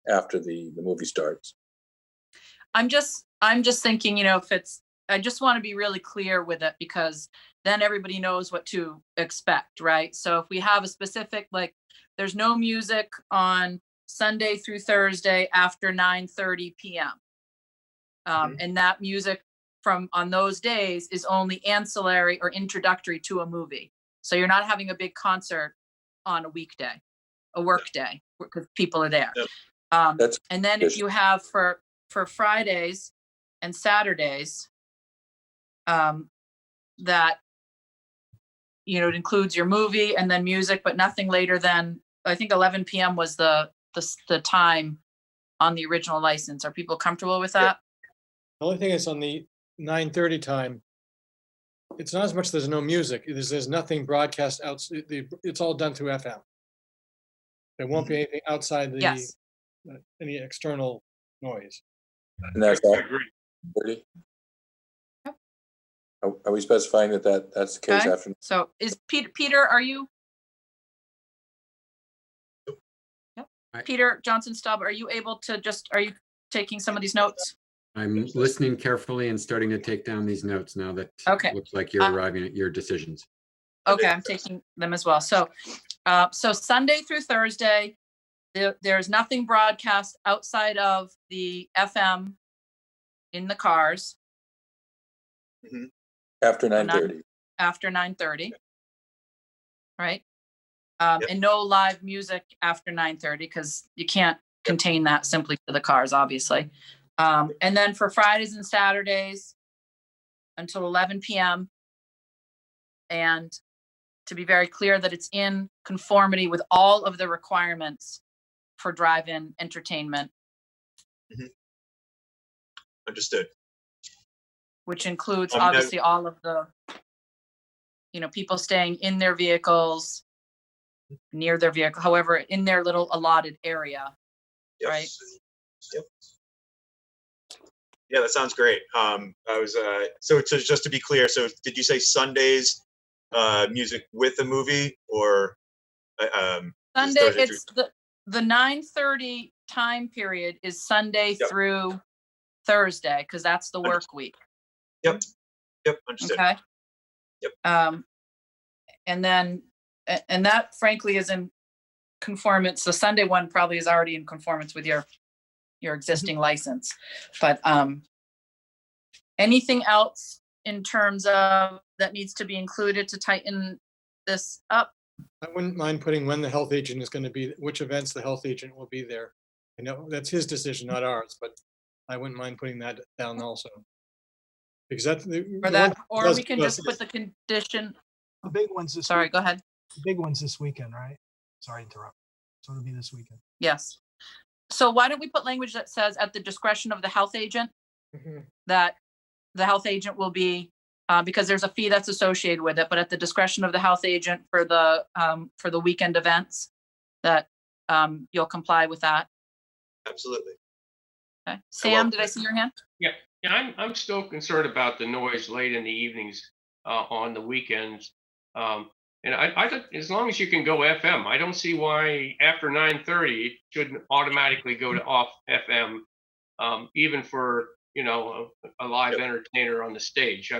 after the movie starts. I'm just thinking, if it's, I just want to be really clear with it, because then everybody knows what to expect, right? So if we have a specific, there's no music on Sunday through Thursday after 9:30 p.m. And that music on those days is only ancillary or introductory to a movie. So you're not having a big concert on a weekday, a work day, because people are there. And then if you have for Fridays and Saturdays, that it includes your movie and then music, but nothing later than, I think 11 p.m. was the time on the original license. Are people comfortable with that? The only thing is on the 9:30 time, it's not as much there's no music. There's nothing broadcast out. It's all done through FM. There won't be anything outside any external noise. And that's all. 30? Are we specifying that's the case after? So is Peter, are you? Peter Johnson Staub, are you able to are you taking some of these notes? I'm listening carefully and starting to take down these notes now that Okay. it looks like you're arriving at your decisions. Okay, I'm taking them as well. So, so Sunday through Thursday, there's nothing broadcast outside of the FM in the cars. After 9:30. After 9:30. Right. And no live music after 9:30 because you can't contain that simply to the cars, obviously. And then for Fridays and Saturdays until 11 p.m. And to be very clear that it's in conformity with all of the requirements for drive-in entertainment. Understood. Which includes obviously all of the, people staying in their vehicles, near their vehicle, however, in their little allotted area. Yes. Right? Yep. Yeah, that sounds great. So just to be clear, so did you say Sundays music with the movie or Sunday? It's the 9:30 time period is Sunday through Thursday because that's the work week. Yep. Understood. Okay. Yep. And then and that frankly is in conformance. The Sunday one probably is already in conformance with your existing license, but anything else in terms of that needs to be included to tighten this up? I wouldn't mind putting when the health agent is going to be, which events the health agent will be there. I know that's his decision, not ours, but I wouldn't mind putting that down also. Because that's or we can just put the condition. The big ones this Sorry, week. go ahead. The big ones this weekend, right? Sorry to interrupt. So it'll be this weekend. Yes. So why don't we put language that says at the discretion of the health agent, that the health agent will be, because there's a fee that's associated with it, but at the discretion of the health agent for the weekend events, that you'll comply with that. Absolutely. Okay. Sam, did I see your hand? Yeah, I'm still concerned about the noise late in the evenings on the weekends. And I think as long as you can go FM, I don't see why after 9:30 it shouldn't automatically go to off FM, even for a live entertainer on the stage.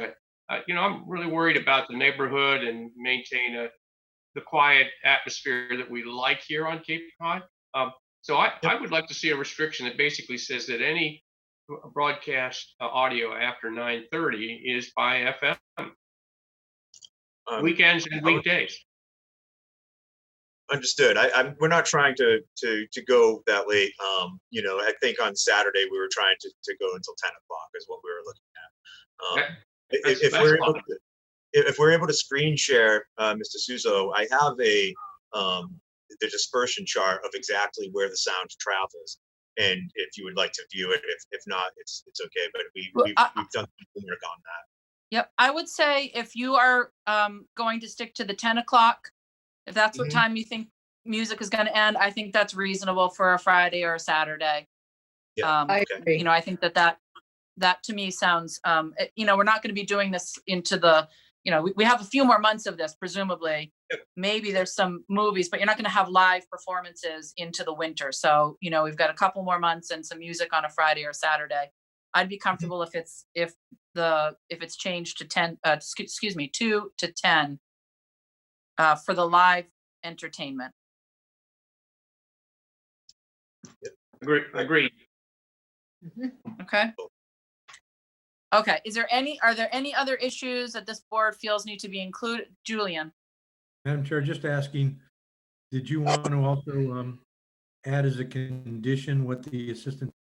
I'm really worried about the neighborhood and maintain the quiet atmosphere that we like here on Cape Cod. So I would like to see a restriction that basically says that any broadcast audio after 9:30 is by FM. Weekends and weekdays. Understood. We're not trying to go that late. I think on Saturday we were trying to go until 10 o'clock is what we were looking at. If we're able to screen share, Mr. Suso, I have the dispersion chart of exactly where the sound travels, and if you would like to view it, if not, it's okay. But we've done some homework on that. Yep, I would say if you are going to stick to the 10 o'clock, if that's what time you think music is going to end, I think that's reasonable for a Friday or a Saturday. Yeah, I agree. I think that to me sounds, we're not going to be doing this into the, we have a few more months of this, presumably. Yep. Maybe there's some movies, but you're not going to have live performances into the winter. So, we've got a couple more months and some music on a Friday or Saturday. I'd be comfortable if it's changed to 10, 2 to 10 for the live entertainment. Agreed. Okay. Okay. Are there any other issues that this board feels need to be included? Julian? Madam Chair, just asking, did you want to also add as a condition what the Assistant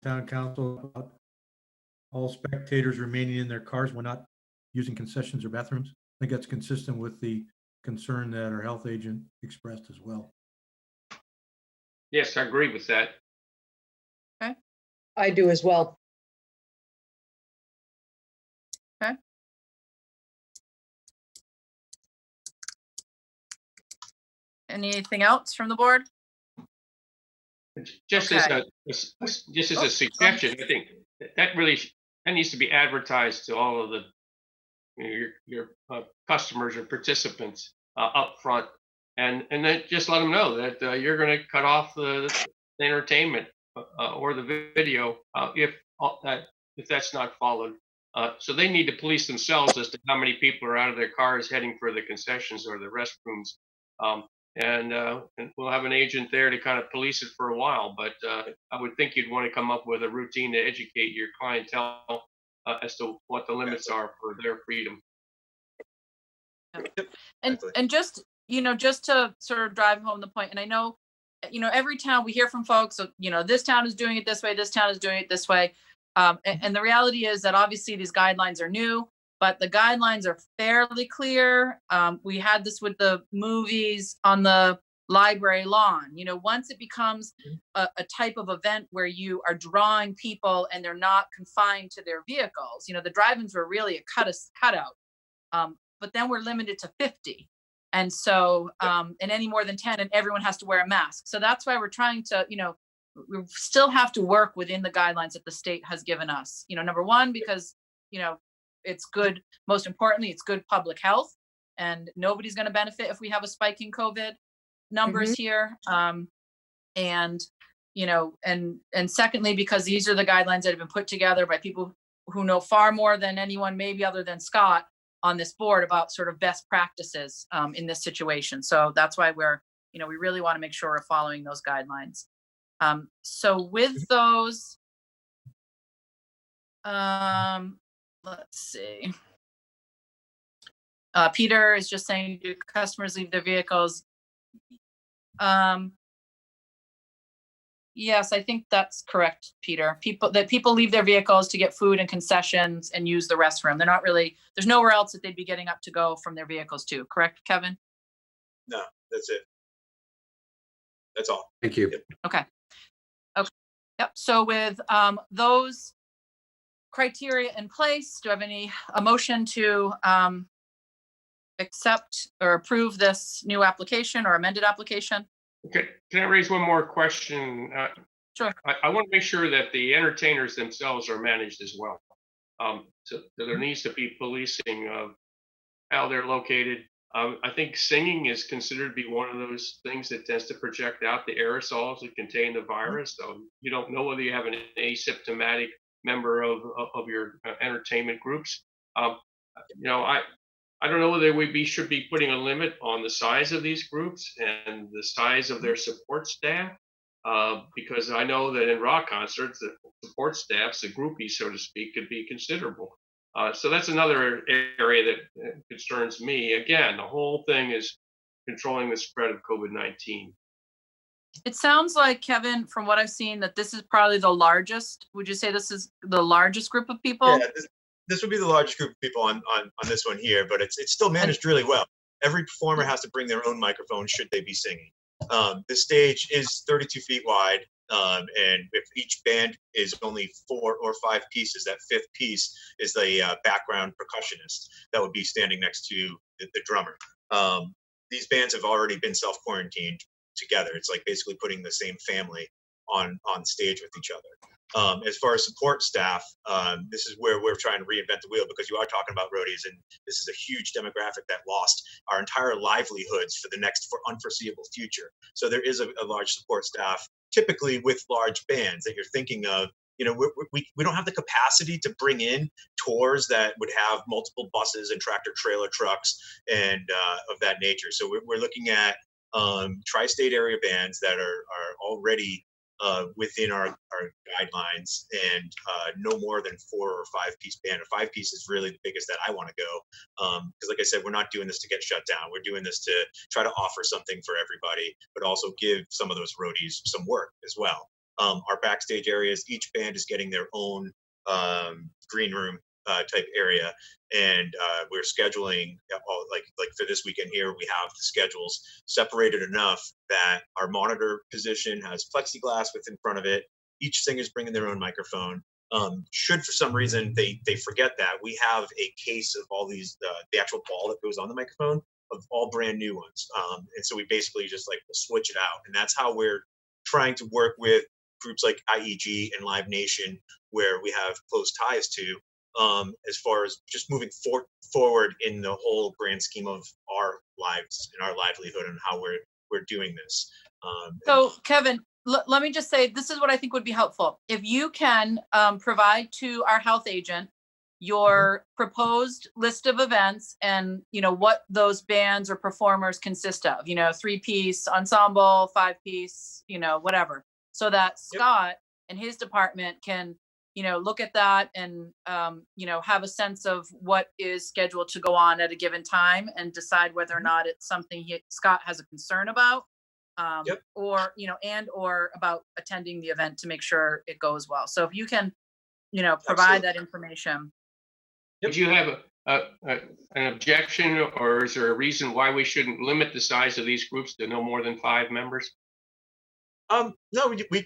Town Council about all spectators remaining in their cars when not using concessions or bathrooms? I think that's consistent with the concern that our health agent expressed as well. Yes, I agree with that. Okay. I do as well. Okay. Anything else from the board? Just as a suggestion, I think that needs to be advertised to all of your customers or participants up front, and then just let them know that you're going to cut off the entertainment or the video if that's not followed. So they need to police themselves as to how many people are out of their cars heading for the concessions or the restrooms. And we'll have an agent there to kind of police it for a while. But I would think you'd want to come up with a routine to educate your clientele as to what the limits are for their freedom. And just, just to sort of drive home the point, and I know, every town we hear from folks, so, this town is doing it this way, this town is doing it this way. And the reality is that obviously these guidelines are new, but the guidelines are fairly clear. We had this with the movies on the library lawn. Once it becomes a type of event where you are drawing people and they're not confined to their vehicles, the drive-ins were really a cutout. But then we're limited to 50. And so, and any more than 10, and everyone has to wear a mask. So that's why we're trying to, we still have to work within the guidelines that the state has given us. Number one, because, it's good. Most importantly, it's good public health, and nobody's going to benefit if we have a spike in COVID numbers here. And secondly, because these are the guidelines that have been put together by people who know far more than anyone, maybe other than Scott, on this board about sort of best practices in this situation. So that's why we're, we really want to make sure we're following those guidelines. So with those, let's see. Peter is just saying, do customers leave their vehicles? Yes, I think that's correct, Peter. People leave their vehicles to get food and concessions and use the restroom. They're not really, there's nowhere else that they'd be getting up to go from their vehicles to, correct, Kevin? No, that's it. That's all. Thank you. Yep. Okay. Yep. So with those criteria in place, do I have a motion to accept or approve this new application or amended application? Okay, can I raise one more question? Sure. I want to make sure that the entertainers themselves are managed as well. So there needs to be policing of how they're located. I think singing is considered to be one of those things that tends to project out the aerosols that contain the virus. So you don't know whether you have an asymptomatic member of your entertainment groups. I don't know whether we should be putting a limit on the size of these groups and the size of their support staff, because I know that in rock concerts, the support staffs, the groupies, so to speak, could be considerable. So that's another area that concerns me. Again, the whole thing is controlling the spread of COVID-19. It sounds like, Kevin, from what I've seen, that this is probably the largest. Would you say this is the largest group of people? Yeah, this would be the largest group of people on this one here, but it's still managed really well. Every performer has to bring their own microphone should they be singing. The stage is 32 feet wide, and if each band is only 4 or 5 pieces, that 5th piece is the background percussionist that would be standing next to the drummer. These bands have already been self-quarantined together. It's like basically putting the same family on stage with each other. As far as support staff, this is where we're trying to reinvent the wheel, because you are talking about roadies, and this is a huge demographic that lost our entire livelihoods for the next unforeseeable future. So there is a large support staff, typically with large bands that you're thinking of. We don't have the capacity to bring in tours that would have multiple buses and tractor trailer trucks and of that nature. So we're looking at tri-state area bands that are already within our guidelines, and no more than 4 or 5 piece band. A 5 piece is really the biggest that I want to go, because like I said, we're not doing this to get shut down. We're doing this to try to offer something for everybody, but also give some of those roadies some work as well. Our backstage areas, each band is getting their own green room type area, and we're scheduling like for this weekend here, we have the schedules separated enough that our monitor position has plexiglass within front of it. Each singer's bringing their own microphone. Should for some reason they forget that, we have a case of all these the actual ball that goes on the microphone of all brand new ones, and so we basically just we'll switch it out, and that's how we're trying to work with groups like IEG and Live Nation, where we have close ties to, as far as just moving forward in the whole grand scheme of our lives and our livelihood and how we're doing this. So Kevin, let me just say, this is what I think would be helpful. If you can provide to our health agent your proposed list of events and, what those bands or performers consist of, 3-piece ensemble, 5-piece, whatever, so that Scott and his department can, look at that and, have a sense of what is scheduled to go on at a given time and decide whether or not it's something Scott has a concern about. Or, or about attending the event to make sure it goes well. So if you can, provide that information. Would you have an objection, or is there a reason why we shouldn't limit the size of these groups to no more than 5 members? No,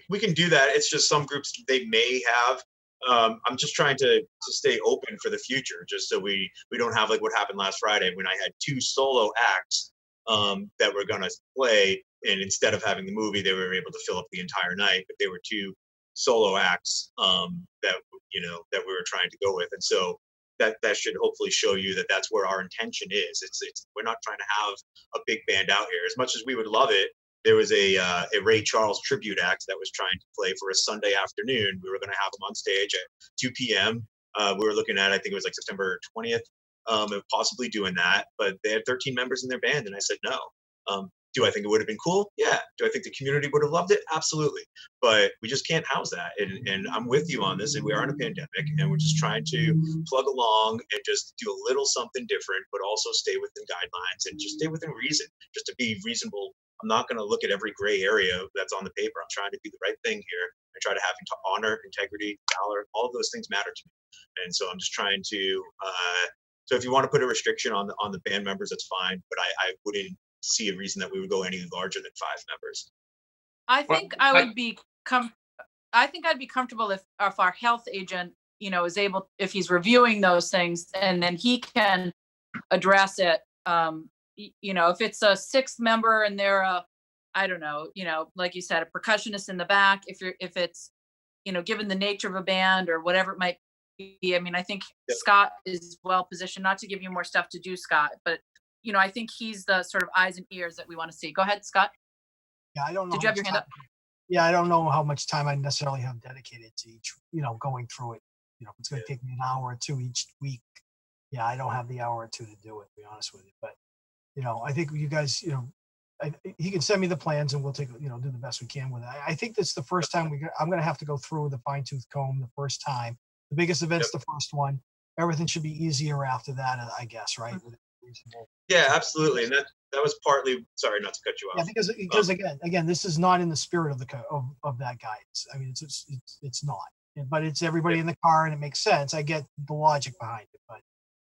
we can do that. It's just some groups they may have. I'm just trying to stay open for the future, just so we don't have like what happened last Friday when I had 2 solo acts that were gonna play. And instead of having the movie, they were able to fill up the entire night, but they were 2 solo acts that we were trying to go with. And so that should hopefully show you that that's where our intention is. It's we're not trying to have a big band out here. As much as we would love it, there was a Ray Charles tribute act that was trying to play for a Sunday afternoon. We were going to have them on stage at 2 p.m. We were looking at, I think it was like September 20th, of possibly doing that, but they had 13 members in their band, and I said no. Do I think it would have been cool? Yeah. Do I think the community would have loved it? Absolutely. But we just can't house that. And I'm with you on this. And we are in a pandemic, and we're just trying to plug along and just do a little something different, but also stay within guidelines and just stay within reason, just to be reasonable. I'm not going to look at every gray area that's on the paper. I'm trying to do the right thing here and try to have honor, integrity, valor. All of those things matter to me. And so I'm just trying to, so if you want to put a restriction on the band members, that's fine. But I wouldn't see a reason that we would go any larger than 5 members. I think I'd be comfortable if our health agent, is able, if he's reviewing those things, and then he can address it. If it's a 6th member and they're I don't know, like you said, a percussionist in the back, if it's, given the nature of a band or whatever it might be. I mean, I think Scott is well positioned, not to give you more stuff to do, Scott, but I think he's the sort of eyes and ears that we want to see. Go ahead, Scott. Yeah, I don't know. Did you have your hand up? Yeah, I don't know how much time I necessarily have dedicated to each, going through it. If it's going to take me an hour or 2 each week. Yeah, I don't have the hour or 2 to do it, to be honest with you. But, I think you guys, he can send me the plans and we'll take, do the best we can with it. I think that's the first time I'm going to have to go through the fine tooth comb the first time. The biggest event's the first one. Everything should be easier after that, I guess, right? Yeah, absolutely. And that was partly, sorry, not to cut you off. Yeah, because again, this is not in the spirit of of that guidance. I mean, it's not, but it's everybody in the car and it makes sense. I get the logic behind it, but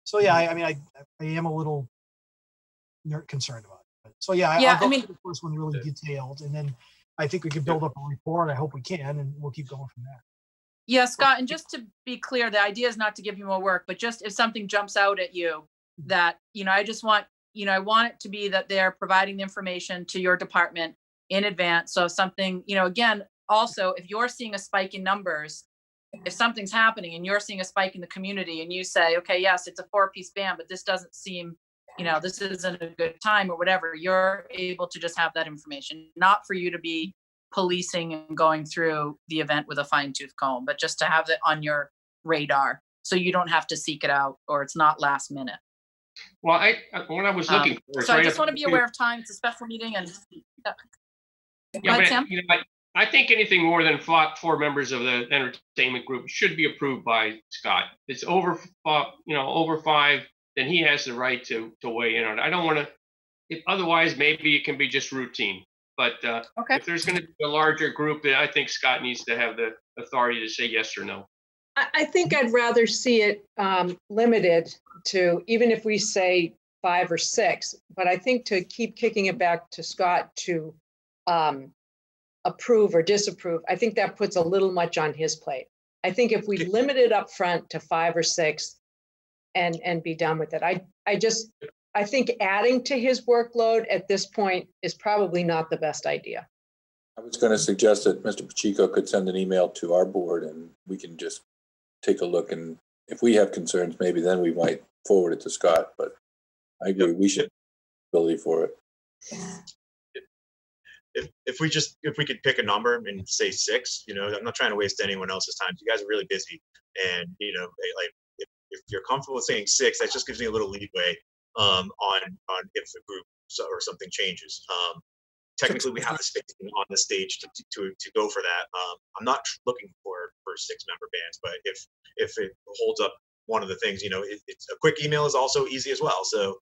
so yeah, I mean, I am a little concerned about it. But, so yeah, I'll go through the first one really detailed, and then I think we can build up a report. I hope we can, and we'll keep going from there. Yeah, Scott, and just to be clear, the idea is not to give you more work, but just if something jumps out at you that, I just want, I want it to be that they're providing the information to your department in advance. So if something, again, also, if you're seeing a spike in numbers, if something's happening and you're seeing a spike in the community and you say, okay, yes, it's a 4-piece band, but this doesn't seem, this isn't a good time or whatever, you're able to just have that information, not for you to be policing and going through the event with a fine-tooth comb, but just to have it on your radar so you don't have to seek it out or it's not last minute. Well, when I was looking for, so I just want to be aware of time. It's a special meeting, and I think anything more than 4 members of the entertainment group should be approved by Scott. If it's over 5, then he has the right to weigh in on it. I don't want to. Otherwise, maybe it can be just routine. But if there's going to be a larger group, then I think Scott needs to have the authority to say yes or no. I think I'd rather see it limited to, even if we say 5 or 6, but I think to keep kicking it back to Scott to approve or disapprove, I think that puts a little much on his plate. I think if we limit it up front to 5 or 6 and be done with it, I think adding to his workload at this point is probably not the best idea. I was going to suggest that Mr. Pacheco could send an email to our board and we can just take a look, and if we have concerns, maybe then we might forward it to Scott. But I agree, we should responsibility for it. If we could pick a number and say 6, I'm not trying to waste anyone else's time. You guys are really busy, and like if you're comfortable with saying 6, that just gives me a little leeway on if the group or something changes. Technically, we have the space on the stage to go for that. I'm not looking for 6-member bands, but if it holds up one of the things, it's a quick email is also easy as well. So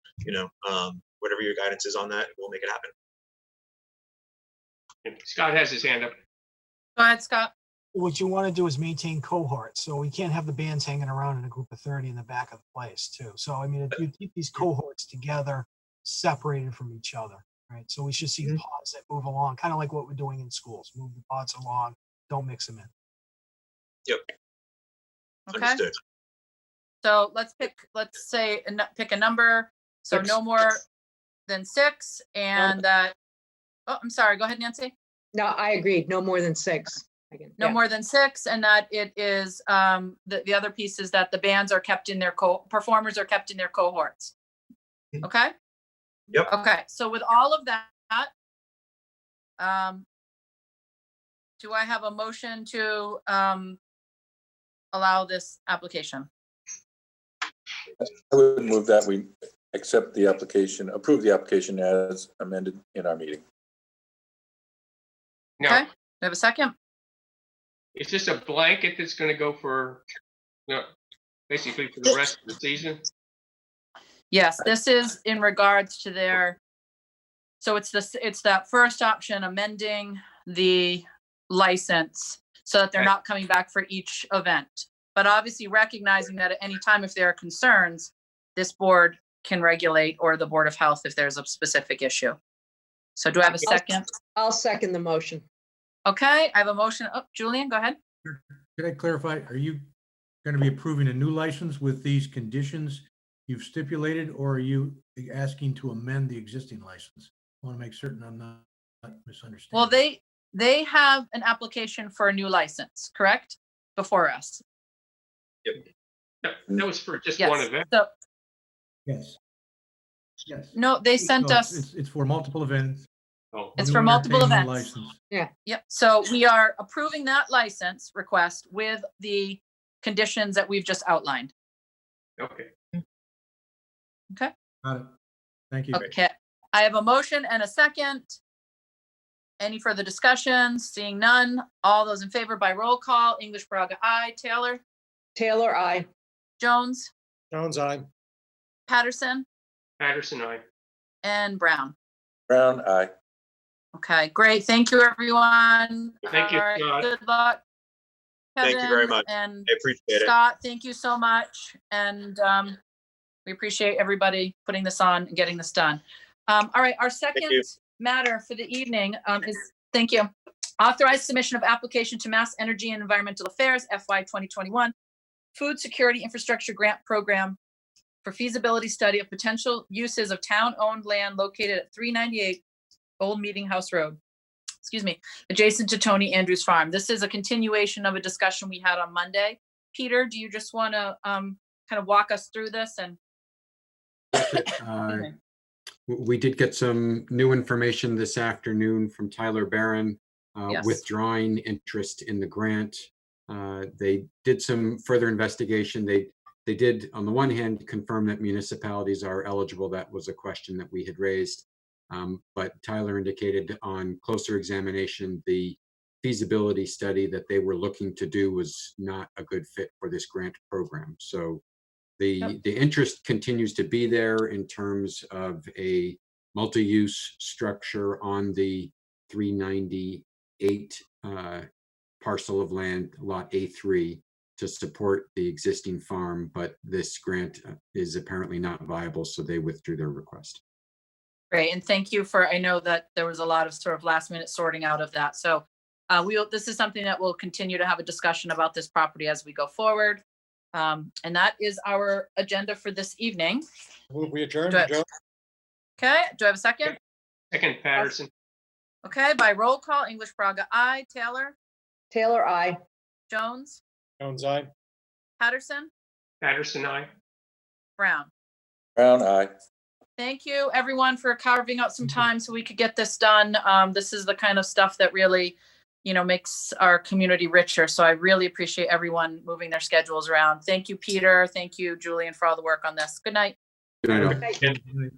whatever your guidance is on that, we'll make it happen. Scott has his hand up. Go ahead, Scott. What you want to do is maintain cohorts. So we can't have the bands hanging around in a group of 30 in the back of the place too. So, I mean, if you keep these cohorts together, separated from each other, right? So we should see pods that move along, kind of like what we're doing in schools. Move the pods along, don't mix them in. Yep. Okay. Understood. So let's pick a number. So 6. no more than 6, and that. Oh, I'm sorry. Go ahead, Nancy. No, I agreed. No more than 6. No more than 6, and that it is the other piece is that the bands are kept in their performers are kept in their cohorts. Okay. Yep. Okay. So with all of that, do I have a motion to allow this application? I would move that we accept the application, approve the application as amended in our meeting. Now, Okay. Do I have a second? is this a blanket that's going to go for, basically for the rest of the season? Yes, this is in regards to their, so it's that first option, amending the license so that they're not coming back for each event. But obviously recognizing that at any time, if there are concerns, this board can regulate, or the Board of Health if there's a specific issue. So do I have a second? I'll second the motion. Okay, I have a motion. Oh, Julian, go ahead. Could I clarify, are you going to be approving a new license with these conditions you've stipulated, or are you asking to amend the existing license? I want to make certain I'm not misunderstanding. Well, they have an application for a new license, correct? Before us. Yep. That was for just Yes. one event. So, Yes. Yes. no, they sent No, us. It's for multiple events. Oh, It's New for multiple entertainment events. license. Yep. So we are approving that license request with the conditions that we've just outlined. okay. Okay. Got it. Thank you. Okay. I have a motion and a second. Any further discussion? Seeing none. All those in favor by roll call. English Braga, aye. Taylor, Taylor, I. Jones, Jones, aye. Patterson, Patterson, aye. and Brown. Brown, aye. Okay, great. Thank you, everyone. Thank you, All right, Scott. good luck. Thank you very Kevin much. And I appreciate it. Scott, thank you so much. And we appreciate everybody putting this on and getting this done. All right, our second you. matter for the evening is, thank you, authorized submission of application to Mass Energy and Environmental Affairs FY 2021 Food Security Infrastructure Grant Program for feasibility study of potential uses of town-owned land located at 398 Old Meeting House Road, adjacent to Tony Andrews Farm. This is a continuation of a discussion we had on Monday. Peter, do you just want to kind of walk us through this? And We did get some new information this afternoon from Tyler Barron, Yes. withdrawing interest in the grant. They did some further investigation. They did, on the one hand, confirm that municipalities are eligible. That was a question that we had raised. But Tyler indicated on closer examination, the feasibility study that they were looking to do was not a good fit for this grant program. So the interest continues to be there in terms of a multi-use structure on the 398 parcel of land, lot A3, to support the existing farm, but this grant is apparently not viable, so they withdrew their request. great, and thank you for, I know that there was a lot of sort of last minute sorting out of that. So this is something that we'll continue to have a discussion about this property as we go forward. And that is our agenda for this evening. Will we adjourn? Do I- Joe? Okay, do I have a second? Second, Patterson. Okay, by roll call, English Braga, aye. Taylor, Taylor, I. Jones, Jones, aye. Patterson, Patterson, aye. Brown. Brown, aye. Thank you, everyone, for carving out some time so we could get this done. This is the kind of stuff that really, makes our community richer. So I really appreciate everyone moving their schedules around. Thank you, Peter. Thank you, Julian, for all the work on this. Good night. Good night, all. Good night.